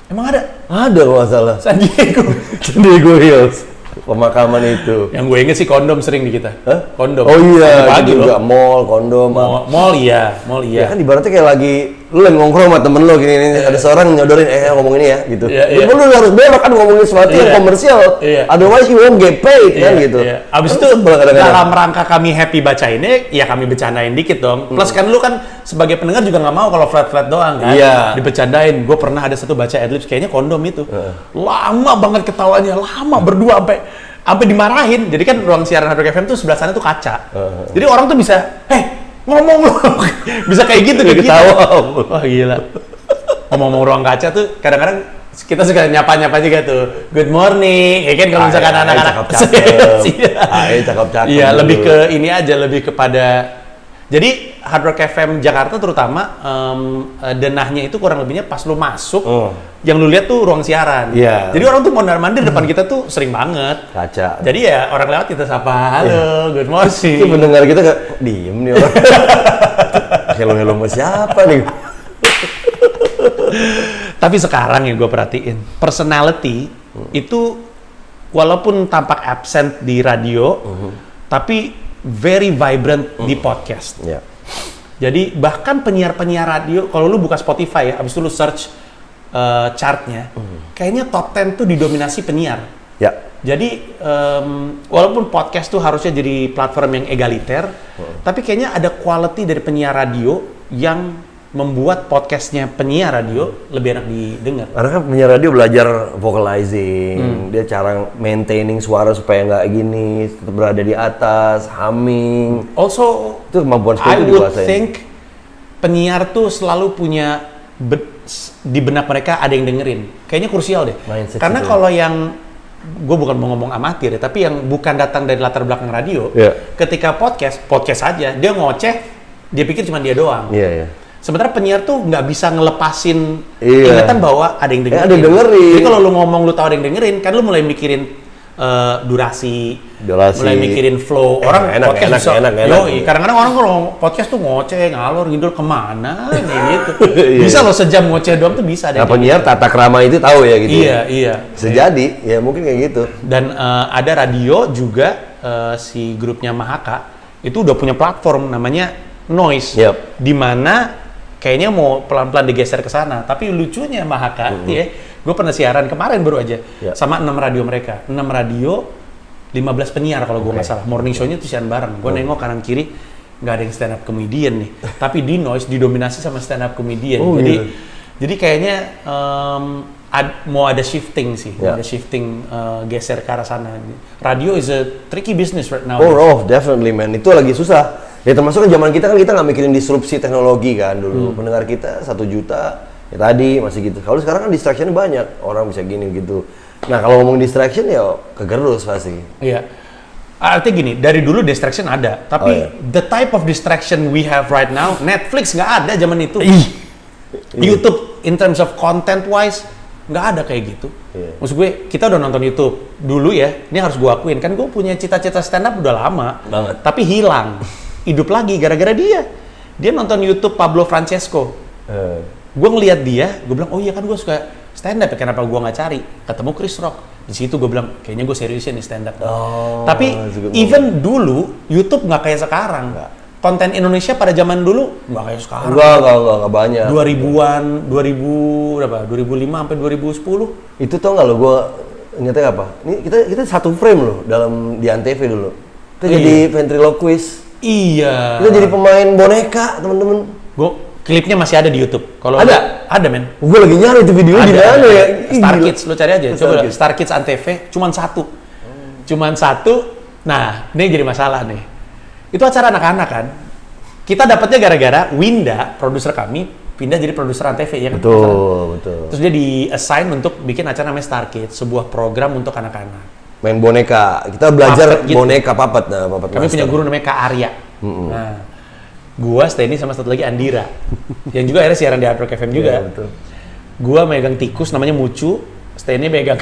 Emang ada? Ada kalau nggak salah. San Diego Hills. Pemakaman itu. Yang gue inget sih kondom sering di kita. Hah? Kondom. Oh iya, pagi juga mall, kondom. Mall iya. Ya kan ibaratnya kayak lagi lu lagi ngongkrong sama temen lu gini ada seorang nyodorin ngomong ini ya gitu. Lu harus belok kan ngomongin sesuatu yang komersial. Otherwise you won't get paid kan gitu. Abis itu dalam rangka kami happy baca ini, ya kami bercandain dikit dong. Plus kan lu kan sebagai pendengar juga nggak mau kalau flat doang kan. Dibercandain. Gue pernah ada satu baca adlibs kayaknya kondom itu. Lama banget ketawanya, lama berdua sampai dimarahin. Jadi kan ruang siaran Hard Rock FM tuh sebelah sana tuh kaca. Jadi orang tuh bisa, ngomong lu. Bisa kayak gitu kayak ketawa. Wah gila. Ngomong ruang kaca tuh kadang-kadang kita suka nyapa-nyapa juga tuh. Good morning. Ya kan kalau misalkan anak-anak cakep-cakep. Iya, lebih ke ini aja, lebih kepada. Jadi Hard Rock FM Jakarta terutama denahnya itu kurang lebihnya pas lu masuk, yang lu lihat tuh ruang siaran. Jadi orang tuh mondar-mandir depan kita tuh sering banget. Kaca. Jadi ya orang lewat kita sapa, halo, good morning. Itu mendengar kita kayak diem nih orang. Hello sama siapa nih? Tapi sekarang yang gue perhatiin, personality itu walaupun tampak absent di radio, tapi very vibrant di podcast. Jadi bahkan penyiar-penyiar radio, kalau lu buka Spotify ya, abis itu lu search chartnya, kayaknya top 10 tuh didominasi penyiar. Jadi walaupun podcast tuh harusnya jadi platform yang egaliter, tapi kayaknya ada quality dari penyiar radio yang membuat podcastnya penyiar radio lebih enak didengar. Karena kan penyiar radio belajar vocalizing, dia cara maintaining suara supaya nggak gini, tetap berada di atas, humming. Also, itu kemampuan I would think penyiar tuh selalu punya di benak mereka ada yang dengerin. Kayaknya krusial deh. Mindset karena kalau yang gue bukan mau ngomong amatir ya, tapi yang bukan datang dari latar belakang radio, ketika podcast aja, dia ngoceh, dia pikir cuma dia doang. Sementara penyiar tuh nggak bisa ngelepasin ingatan bahwa ada yang dengerin. Ada yang dengerin. Jadi kalau lu ngomong lu tahu ada yang dengerin, kan lu mulai mikirin durasi, mulai mikirin flow. Orang podcast enak. Kadang-kadang orang kalau podcast tuh ngoceh, ngalor ngidul kemana gitu. Bisa loh sejam ngoceh doang tuh bisa. Nah penyiar tata krama itu tahu ya gitu. Iya. Sejadi, ya mungkin kayak gitu. Dan ada radio juga si grupnya Mahaka itu udah punya platform namanya Noise, di mana kayaknya mau pelan-pelan digeser ke sana. Tapi lucunya Mahaka, gue pernah siaran kemarin baru aja sama 6 radio mereka. 6 radio, 15 penyiar kalau gue nggak salah. Morning show-nya tuh siaran bareng. Gue nengok kanan kiri, nggak ada yang stand up comedian nih. Tapi di Noise didominasi sama stand up comedian. Jadi kayaknya mau ada shifting sih, ada shifting geser ke arah sana. Radio is a tricky business right now. Definitely man. Itu lagi susah. Ya termasuk kan zaman kita nggak mikirin disrupsi teknologi kan dulu. Pendengar kita 1 juta, ya tadi masih gitu. Kalau sekarang kan distraction banyak, orang bisa gini gitu. Nah kalau ngomong distraction ya kegerus pasti. Iya. Artinya gini, dari dulu distraction ada, tapi the type of distraction we have right now, Netflix nggak ada zaman itu. YouTube in terms of content wise, nggak ada kayak gitu. Maksud gue, kita udah nonton YouTube dulu ya, ini harus gue akuin, kan gue punya cita-cita stand up udah lama, tapi hilang, hidup lagi gara-gara dia. Dia nonton YouTube Pablo Francesco. Gue ngeliat dia, gue bilang, oh iya kan gue suka stand up, kenapa gue nggak cari? Ketemu Chris Rock. Di situ gue bilang, kayaknya gue seriusin nih stand up. Tapi even dulu YouTube nggak kayak sekarang. Konten Indonesia pada zaman dulu nggak kayak sekarang. Enggak banyak. 2000-an, 2005 sampai 2010. Itu tau nggak lo, gue ingetnya apa? Ini kita satu frame loh dalam di Antv dulu. Kita jadi ventriloquist. Iya. Kita jadi pemain boneka, temen-temen. Klipnya masih ada di YouTube. Kalau ada men. Gue lagi nyari itu video di mana ya? Star Kids, lo cari aja. Coba Star Kids Antv, cuman satu. Nah, ini jadi masalah nih. Itu acara anak-anak kan. Kita dapatnya gara-gara Winda, produser kami, pindah jadi produser Antv ya kan. Betul. Terus dia di-assign untuk bikin acara namanya Star Kids, sebuah program untuk anak-anak. Main boneka. Kita belajar puppet, gitu. Boneka puppet. Kami punya guru namanya Kak Arya. Nah, gua Steny sama satu lagi Andira, yang juga akhirnya siaran di Hard Rock FM juga. Betul. Gua megang tikus namanya Mucu, Steny megang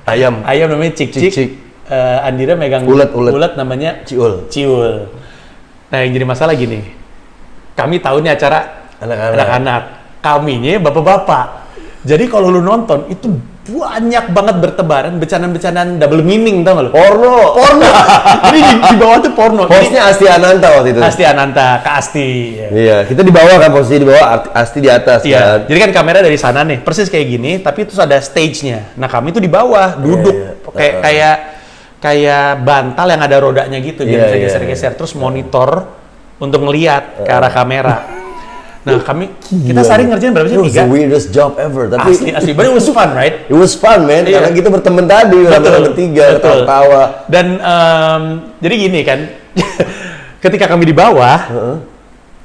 ayam namanya Cik. Andira megang ulet namanya Ciul. Nah yang jadi masalah gini, kami tahu nih acara anak-anak, kaminya bapak-bapak. Jadi kalau lu nonton itu banyak banget bertebaran bercandaan double meaning, tau gak lu? Porno. Jadi di bawah tuh porno. Hostnya Asti Ananta waktu itu. Asti Ananta, Kak Asti. Ya. Iya, kita di bawah kan, posisi di bawah, Asti di atas. Iya. Kan? Jadi kan kamera dari sana nih, persis kayak gini, tapi terus ada stage-nya. Nah kami tuh di bawah, duduk kayak bantal yang ada rodanya gitu, dia bisa geser-geser, terus monitor untuk ngelihat ke arah kamera. Nah, kita sehari ngerjain berapa sih? 3? It was the weirdest job ever. Tapi asli. But it was fun, right? It was fun, man. Karena kita berteman tadi, bertiga, tawa. Dan jadi gini kan, ketika kami di bawah,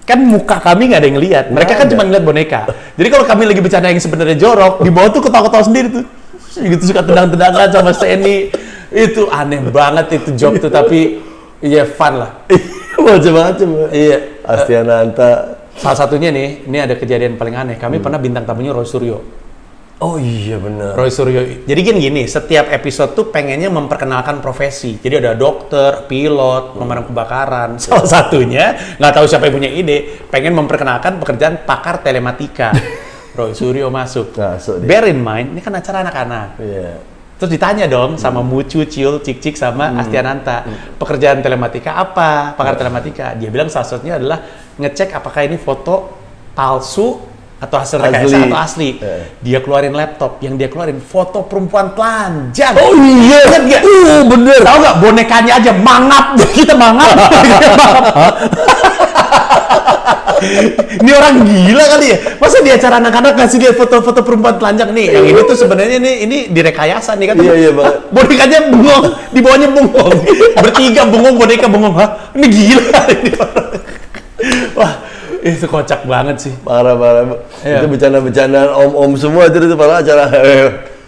kan muka kami nggak ada yang lihat. Mereka kan cuma ngeliat boneka. Jadi kalau kami lagi bercanda yang sebenarnya jorok, di bawah tuh ketawa-ketawa sendiri tuh. Gitu suka tendang-tendangan sama Steny. Itu aneh banget itu job tuh, tapi iya fun lah. Macam-macam. Iya. Asti Ananta. Salah satunya nih, ini ada kejadian paling aneh. Kami pernah bintang tamunya Roy Suryo. Oh iya benar. Roy Suryo. Jadi gini, setiap episode tuh pengennya memperkenalkan profesi. Jadi ada dokter, pilot, pemadam kebakaran. Salah satunya, nggak tahu siapa yang punya ide, pengen memperkenalkan pekerjaan pakar telematika. Roy Suryo masuk. Bear in mind, ini kan acara anak-anak. Terus ditanya dong sama Mucu, Ciul, Cik sama Asti Ananta, pekerjaan telematika apa? Pakar telematika. Dia bilang salah satunya adalah ngecek apakah ini foto palsu atau hasil rekayasa atau asli. Dia keluarin laptop, yang dia keluarin foto perempuan telanjang. Oh iya, ingat nggak? Bener. Tahu nggak, bonekanya aja mangap, kita mangap. Ini orang gila kali ya. Masa di acara anak-anak ngasih lihat foto-foto perempuan telanjang nih. Yang ini tuh sebenarnya ini direkayasa nih kan. Iya banget. Bonekanya bengong, di bawahnya bengong. Bertiga bengong, boneka bengong. Hah? Ini gila ini. Wah, itu kocak banget sih. Parah. Itu bercanda-bercandaan om-om semua itu pada acara.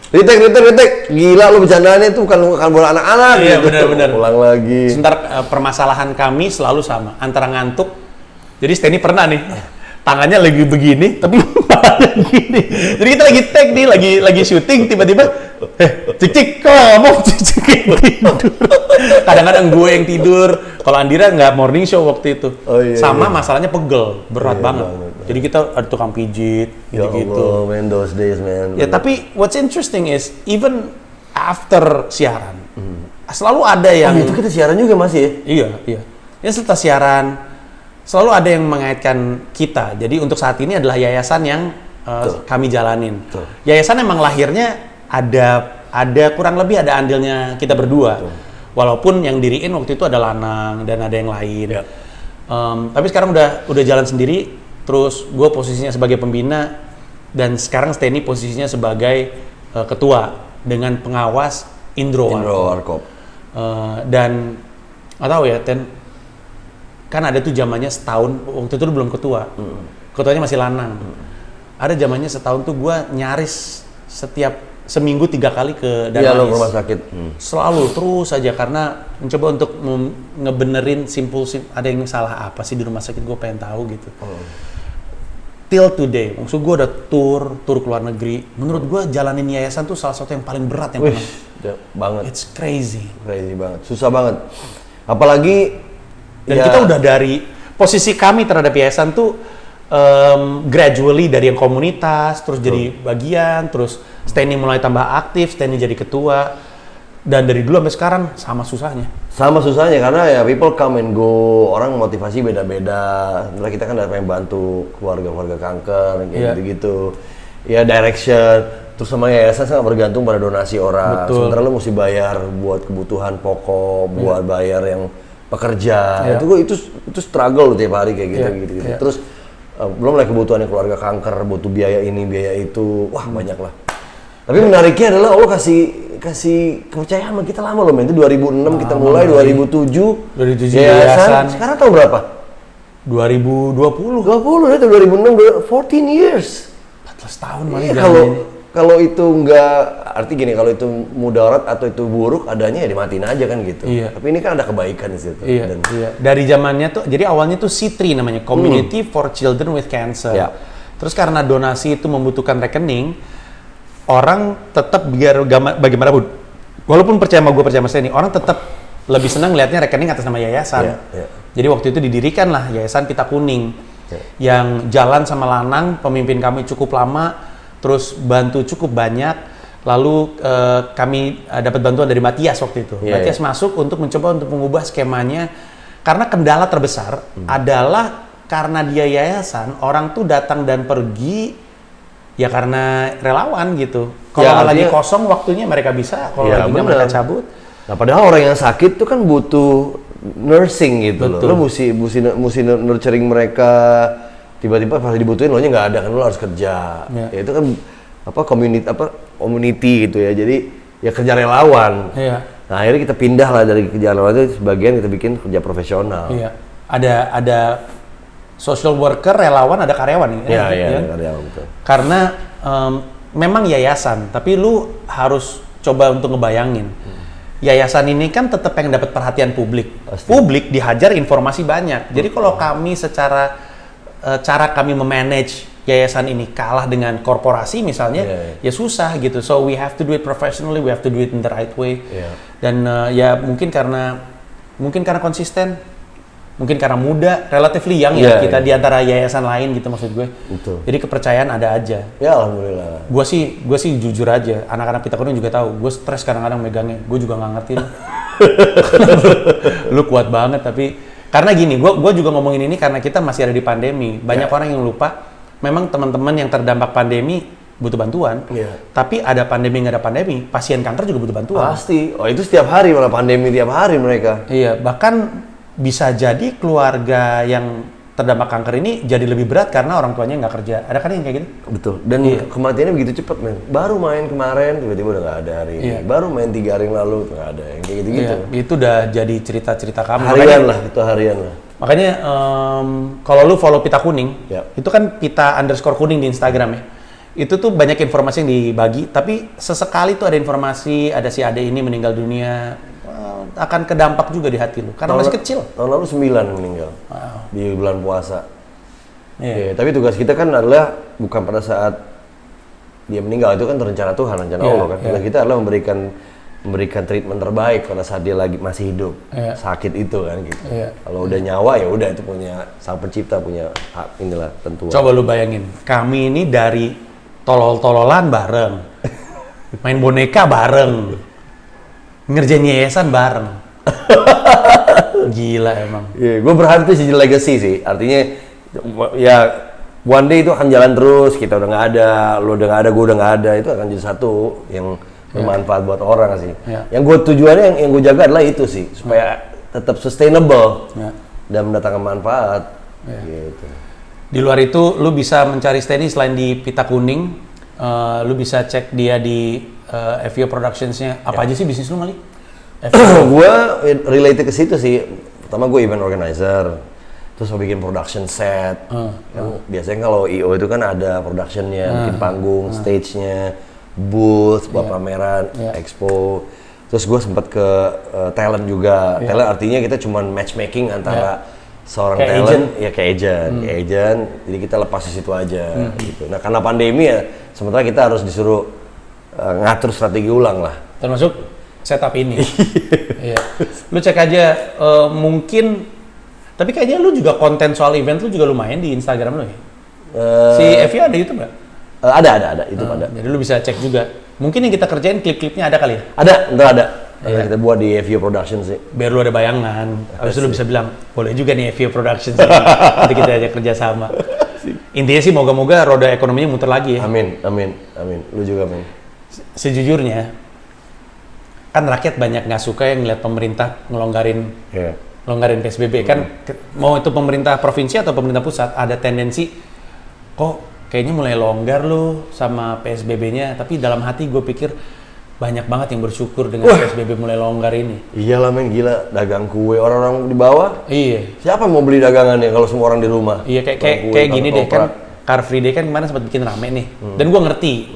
Ritek. Gila lu bercandaannya itu bukan bola anak-anak. Iya, gitu. benar. Ulang lagi. Sebentar, permasalahan kami selalu sama, antara ngantuk. Jadi Steny pernah nih, tangannya lagi begini, tapi badannya gini. Jadi kita lagi take nih, lagi syuting, tiba-tiba, Cik, kok ngomong Cik tidur. Kadang-kadang gue yang tidur. Kalau Andira nggak morning show waktu itu. Sama masalahnya pegel, berat banget. Jadi kita ada tukang pijit, gitu-gitu. Ya Allah, man, those days, man. Ya tapi what's interesting is, even after siaran, selalu ada yang... itu kita siaran juga masih ya? Iya. Ya setelah siaran, selalu ada yang mengaitkan kita. Jadi untuk saat ini adalah yayasan yang kami jalanin. Yayasan emang lahirnya ada kurang lebih ada andilnya kita berdua. Walaupun yang diriin waktu itu ada Lanang dan ada yang lain. Tapi sekarang udah jalan sendiri. Terus gue posisinya sebagai pembina dan sekarang Steny posisinya sebagai ketua dengan pengawas Indro Warkop. Dan nggak tahu ya, kan ada tuh zamannya setahun, waktu itu belum ketua, ketuanya masih Lanang. Ada zamannya setahun tuh gue nyaris seminggu 3 kali ke Darmanis. Rumah sakit. Selalu terus aja karena mencoba untuk ngebenerin simpul ada yang salah apa sih di rumah sakit, gue pengen tahu gitu. till today, maksud gue udah tour ke luar negeri. Menurut gue jalanin yayasan tuh salah satu yang paling berat yang pernah. Banget. It's crazy Banget, susah banget. Apalagi dan kita udah dari posisi kami terhadap yayasan tuh gradually dari yang komunitas, terus jadi bagian, terus Stanley mulai tambah aktif, Stanley jadi ketua, dan dari dulu sampai sekarang sama susahnya karena ya people come and go, orang motivasi beda-beda. Sebenarnya kita kan pengen bantu keluarga kanker kayak gitu-gitu ya, direction, terus sama yayasan sangat bergantung pada donasi orang. Betul. Sementara lo mesti bayar buat kebutuhan pokok, buat bayar yang pekerja. Itu struggle tiap hari kayak gitu. Terus belum lagi kebutuhan keluarga kanker, butuh biaya ini biaya itu, wah banyak lah. Tapi menariknya adalah Allah kasih kepercayaan sama kita lama loh, men. Itu 2006 kita mulai, 2007 yayasan. Sekarang tahun berapa? 2020 itu 2006, 14 years. 14 tahun malah. Kalau itu enggak, arti gini, kalau itu mudarat atau itu buruk adanya ya dimatiin aja kan gitu. Tapi ini kan ada kebaikan di situ. Dari zamannya tuh, jadi awalnya tuh C3 namanya, Community for Children with Cancer. Terus karena donasi itu membutuhkan rekening, orang tetap biar bagaimanapun, walaupun percaya sama gue, percaya sama Stanley, orang tetap lebih senang lihatnya rekening atas nama yayasan. Jadi waktu itu didirikanlah Yayasan Pita Kuning, yang jalan sama Lanang, pemimpin kami cukup lama, terus bantu cukup banyak. Lalu kami dapat bantuan dari Matias waktu itu. Matias masuk untuk mencoba untuk mengubah skemanya, karena kendala terbesar adalah karena dia yayasan, orang tuh datang dan pergi ya karena relawan gitu. Kalau lagi kosong waktunya mereka bisa, kalau lagi nggak mereka cabut. Nah padahal orang yang sakit tuh kan butuh nursing gitu. Betul. Lo mesti nurturing mereka. Tiba-tiba pas dibutuhin lo nya nggak ada, kan lo harus kerja. Ya itu kan community gitu ya. Jadi ya kerja relawan. Nah akhirnya kita pindah lah dari kerja relawan itu, sebagian kita bikin kerja profesional. Ada social worker, relawan, ada karyawan. Ada karyawan, betul. Karena memang yayasan, tapi lu harus coba untuk ngebayangin. Yayasan ini kan tetap pengen dapat perhatian publik. Pasti. Publik dihajar informasi banyak. Jadi kalau kami cara kami memanage yayasan ini kalah dengan korporasi misalnya, ya susah gitu. So we have to do it professionally, we have to do it in the right way. Dan ya mungkin karena konsisten, mungkin karena muda, relatively young kita di antara yayasan lain gitu, maksud gue. Betul. Jadi kepercayaan ada aja. Ya alhamdulillah. Gue sih jujur aja, anak-anak Pita Kuning juga tahu. Gue stres kadang-kadang megangnya. Gue juga nggak ngerti. Lu kuat banget, tapi karena gini, gue juga ngomongin ini karena kita masih ada di pandemi. Banyak orang yang lupa, memang teman-teman yang terdampak pandemi butuh bantuan. Tapi ada pandemi nggak ada pandemi, pasien kanker juga butuh bantuan. Pasti. Oh itu setiap hari, malah pandemi tiap hari mereka. Iya, bahkan bisa jadi keluarga yang terdampak kanker ini jadi lebih berat karena orang tuanya nggak kerja. Ada kan yang kayak gitu? Betul. Dan kematiannya begitu cepat, men. Baru main kemarin, tiba-tiba udah nggak ada hari ini. Baru main 3 hari yang lalu, nggak ada. Yang kayak gitu-gitu. Itu udah jadi cerita-cerita kamu. Harian lah. Makanya kalau lu follow Pita Kuning, itu kan Pita_kuning di Instagram ya. Itu tuh banyak informasi yang dibagi, tapi sesekali tuh ada informasi, ada si ade ini meninggal dunia, akan kedampak juga di hati lu karena masih kecil. Tahun lalu 9 meninggal di bulan puasa. Tapi tugas kita kan adalah bukan pada saat dia meninggal, itu kan rencana Tuhan, rencana Allah kan. Tugas kita adalah memberikan treatment terbaik pada saat dia lagi masih hidup, sakit itu kan gitu. Kalau udah nyawa ya udah, itu punya Sang Pencipta, punya hak, inilah tentuan. Coba lu bayangin, kami ini dari tolol-tololan bareng, main boneka bareng, ngerjain yayasan bareng. Gila emang. Gue berharap itu legacy sih. Artinya ya one day itu akan jalan terus. Kita udah nggak ada, lo udah nggak ada, gue udah nggak ada. Itu akan jadi satu yang bermanfaat buat orang sih. Yang gue tujuannya, yang gue jaga adalah itu sih, supaya tetap sustainable dan mendatangkan manfaat. Gitu. Di luar itu, lu bisa mencari Stanley selain di Pita Kuning. Lu bisa cek dia di FVO Productions-nya. Apa aja sih bisnis lu, Mali? Gue related ke situ sih. Pertama gue event organizer, terus gue bikin production set. Biasanya kalau IO itu kan ada productionnya, bikin panggung, stage-nya, booth, buat pameran, expo. Terus gue sempat ke talent juga. Talent artinya kita cuman matchmaking antara seorang kayak talent ya kayak agent, jadi kita lepas di situ aja gitu. Nah karena pandemi ya, sementara kita harus disuruh ngatur strategi ulang lah. Termasuk setup ini. Iya. Lu cek aja mungkin, tapi kayaknya lu juga konten soal event lu juga lumayan di Instagram lu ya. Si Evi ada YouTube nggak? Ada YouTube ada. Jadi lu bisa cek juga. Mungkin yang kita kerjain klip-klipnya ada kali ya? Ntar ada. Kita buat di FVO Production sih. Biar lu ada bayangan. Habis itu lu bisa bilang, boleh juga nih FVO Production sih. Nanti kita ajak kerja sama. Intinya sih moga-moga roda ekonominya muter lagi ya. Amin. Lu juga, amin. Sejujurnya, kan rakyat banyak nggak suka yang ngeliat pemerintah ngelonggarin PSBB. Kan mau itu pemerintah provinsi atau pemerintah pusat, ada tendensi, kok kayaknya mulai longgar lu sama PSBB-nya. Tapi dalam hati gue pikir, banyak banget yang bersyukur dengan PSBB mulai longgar ini. Iyalah men, gila, dagang kue orang-orang di bawah. Iya. Siapa mau beli dagangannya kalau semua orang di rumah? Iya, kayak gini deh kan, Car Free Day kan kemarin sempat bikin rame nih. Dan gua ngerti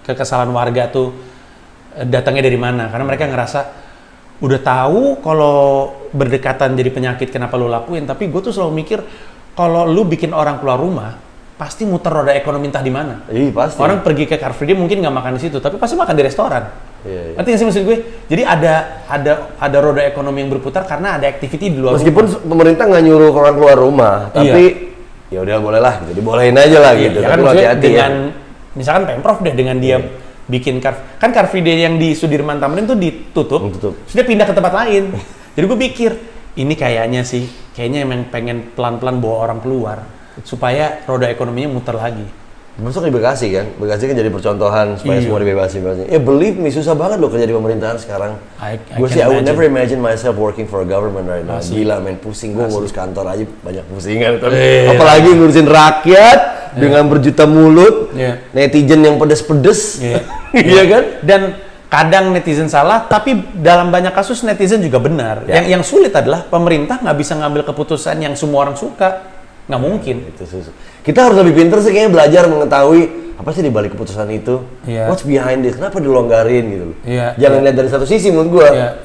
kekesalan warga tuh datangnya dari mana, karena mereka ngerasa udah tahu kalau berdekatan jadi penyakit kenapa lu lakuin, tapi gue tuh selalu mikir kalau lu bikin orang keluar rumah pasti muter roda ekonomi entah di mana. Iya pasti. Orang pergi ke Car Free Day mungkin nggak makan di situ, tapi pasti makan di restoran. Iya. Ngerti nggak sih maksud gue? Jadi ada roda ekonomi yang berputar karena ada activity di luar Meskipun rumah. Pemerintah nggak nyuruh orang keluar rumah, tapi ya udah boleh lah, gitu. Dibolehin aja lah gitu. Ya Tapi kan lu hati-hati dengan misalkan Pemprov deh dengan dia bikin Car Free Day yang di Sudirman Tamrin tuh ditutup. Sudah pindah ke tempat lain. Jadi gue pikir ini kayaknya emang pengen pelan-pelan bawa orang keluar supaya roda ekonominya muter lagi. Masuk di Bekasi kan jadi percontohan supaya semua dibebasin. Believe me, susah banget loh kerja di pemerintahan sekarang. I would never imagine myself working for a government right now. Gila men, pusing gue ngurus kantor aja banyak pusingan. Apalagi ngurusin rakyat dengan berjuta mulut, netizen yang pedes-pedes, iya kan? Dan kadang netizen salah, tapi dalam banyak kasus netizen juga benar. Yang sulit adalah pemerintah nggak bisa ngambil keputusan yang semua orang suka. Nggak mungkin. Itu susah. Kita harus lebih pintar sih kayaknya belajar mengetahui apa sih di balik keputusan itu. What's behind it? Kenapa dilonggarin gitu loh. Jangan lihat dari satu sisi menurut gua.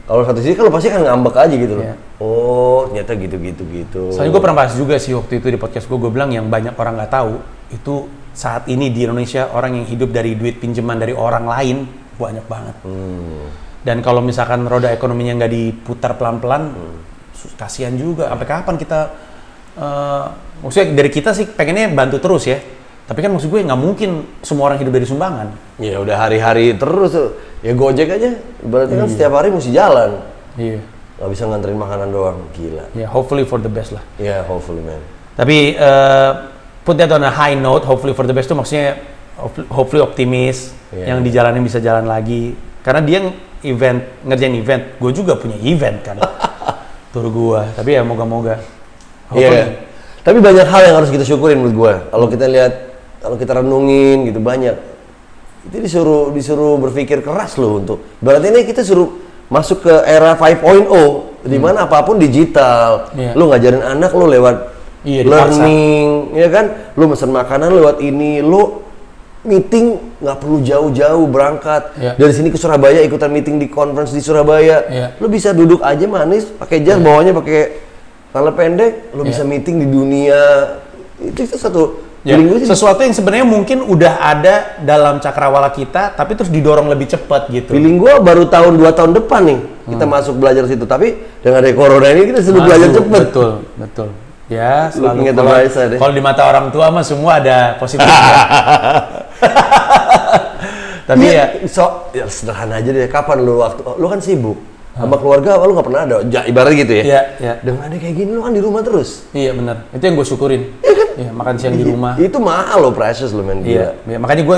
Kalau satu sisi kan lo pasti kan ngambek aja gitu loh. Oh, ternyata gitu. Soalnya gua pernah bahas juga sih waktu itu di podcast gua bilang yang banyak orang nggak tahu itu saat ini di Indonesia orang yang hidup dari duit pinjaman dari orang lain banyak banget. Dan kalau misalkan roda ekonominya nggak diputar pelan-pelan, kasihan juga. Sampai kapan kita maksudnya dari kita sih pengennya bantu terus ya, tapi kan maksud gue nggak mungkin semua orang hidup dari sumbangan. Ya udah hari-hari terus tuh, ya Gojek aja, berarti kan setiap hari mesti jalan. Iya. Nggak bisa nganterin makanan doang, gila. Ya hopefully for the best lah. Ya hopefully man. Tapi put that on a high note, hopefully for the best tuh maksudnya hopefully optimis, yang di jalannya bisa jalan lagi. Karena dia ngerjain event, gue juga punya event kan, tur gue. Tapi ya moga-moga. Iya. Tapi banyak hal yang harus kita syukurin menurut gue. Kalau kita lihat, kalau kita renungin gitu banyak. Itu disuruh berpikir keras loh untuk. Berarti ini kita suruh masuk ke era 5.0 di mana apapun digital. Lu ngajarin anak lu lewat learning, ya kan? Lu mesen makanan lewat ini, lu meeting nggak perlu jauh-jauh berangkat. Dari sini ke Surabaya ikutan meeting di conference di Surabaya. Lu bisa duduk aja manis, pakai jas, bawahnya pakai kalau pendek, lo bisa meeting di dunia. Itu satu sesuatu yang sebenarnya mungkin udah ada dalam cakrawala kita, tapi terus didorong lebih cepat gitu. Feeling gue baru tahun 2 tahun depan nih kita masuk belajar situ. Tapi dengan ada corona ini kita sudah belajar cepat. Betul. Ya, selalu kalau di mata orang tua mah semua ada positifnya. Tapi ya sederhana aja deh. Kapan lu kan sibuk? Sama keluarga lu nggak pernah ada, ibarat gitu ya? Iya. Dengan ada kayak gini lu kan di rumah terus. Iya benar, itu yang gue syukurin. Iya kan? Iya, makan siang di rumah. Itu mahal loh, precious loh men. Iya, makanya gue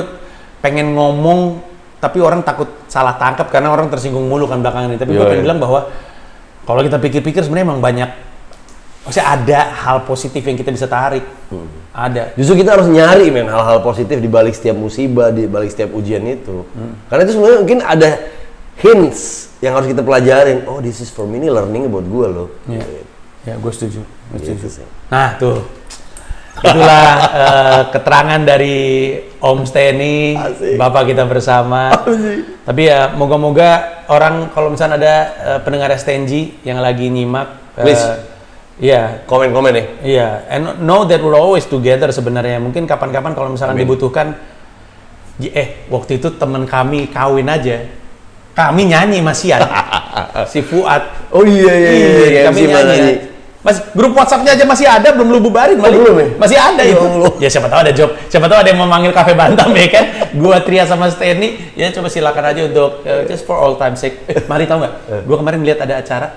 pengen ngomong, tapi orang takut salah tangkap karena orang tersinggung mulu kan belakangan ini. Tapi gue pengen bilang bahwa kalau kita pikir-pikir sebenarnya emang banyak, maksudnya ada hal positif yang kita bisa tarik. Ada. Justru kita harus nyari men hal-hal positif di balik setiap musibah, di balik setiap ujian itu. Karena itu sebenarnya mungkin ada hints yang harus kita pelajarin. Oh, this is for me, ini learning buat gue loh. Ya, gue setuju. Nah, tuh. Itulah keterangan dari Om Steny, Bapak kita bersama. Tapi ya, moga-moga orang kalau misalnya ada pendengar STNG yang lagi nyimak, Please. Iya. Komen-komen nih. Iya, and know that we're always together sebenarnya. Mungkin kapan-kapan kalau misalkan dibutuhkan, waktu itu temen kami kawin aja, kami nyanyi Masian, si Fuad. Oh iya, kami nyanyi. Mas, grup WhatsApp-nya aja masih ada, belum lu bubarin. Belum ya? Masih ada itu. Ya siapa tahu ada job, siapa tahu ada yang mau manggil Cafe Bantam ya kan. Gua Tria sama Steny, ya coba silakan aja untuk just for all time sake. Mari tahu nggak? Gua kemarin lihat ada acara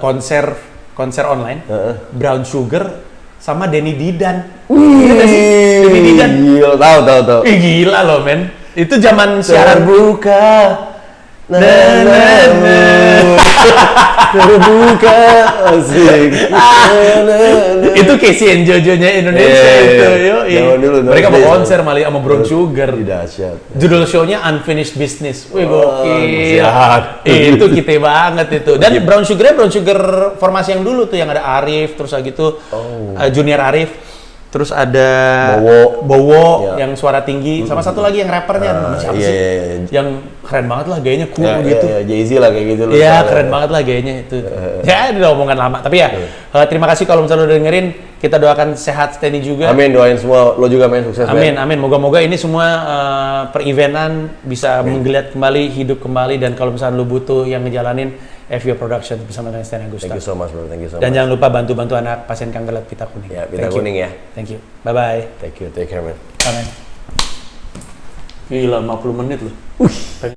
konser online, Brown Sugar sama Denny Didan. Denny Didan. Gila, tahu. Gila loh men. Itu zaman siaran terbuka. Terbuka asik. Itu Casey and Jojo-nya Indonesia itu. Mereka mau konser malah sama Brown Sugar. Dahsyat. Judul show-nya Unfinished Business. Wih gokil. Itu kita banget itu. Dan Brown Sugar formasi yang dulu tuh yang ada Arif, terus gitu Junior Arif. Terus ada Bowo yang suara tinggi, sama satu lagi yang rappernya namanya siapa sih? Yang keren banget lah gayanya, cool gitu. Jay-Z lah kayak gitu loh. Iya, keren banget lah gayanya itu. Ya, udah omongan lama. Tapi ya, terima kasih kalau misalnya udah dengerin. Kita doakan sehat Steny juga. Amin, doain semua lo juga main sukses. Amin. Moga-moga ini semua per-eventan bisa menggeliat kembali, hidup kembali, dan kalau misalnya lu butuh yang ngejalanin FVO Production bersama dengan Steny Agusta. Thank you so much bro, thank you so much. Dan jangan lupa bantu anak pasien kanker pita kuning. Ya, pita kuning ya. Thank you. Bye bye. Thank you, take care man. Amin. Gila 50 menit loh.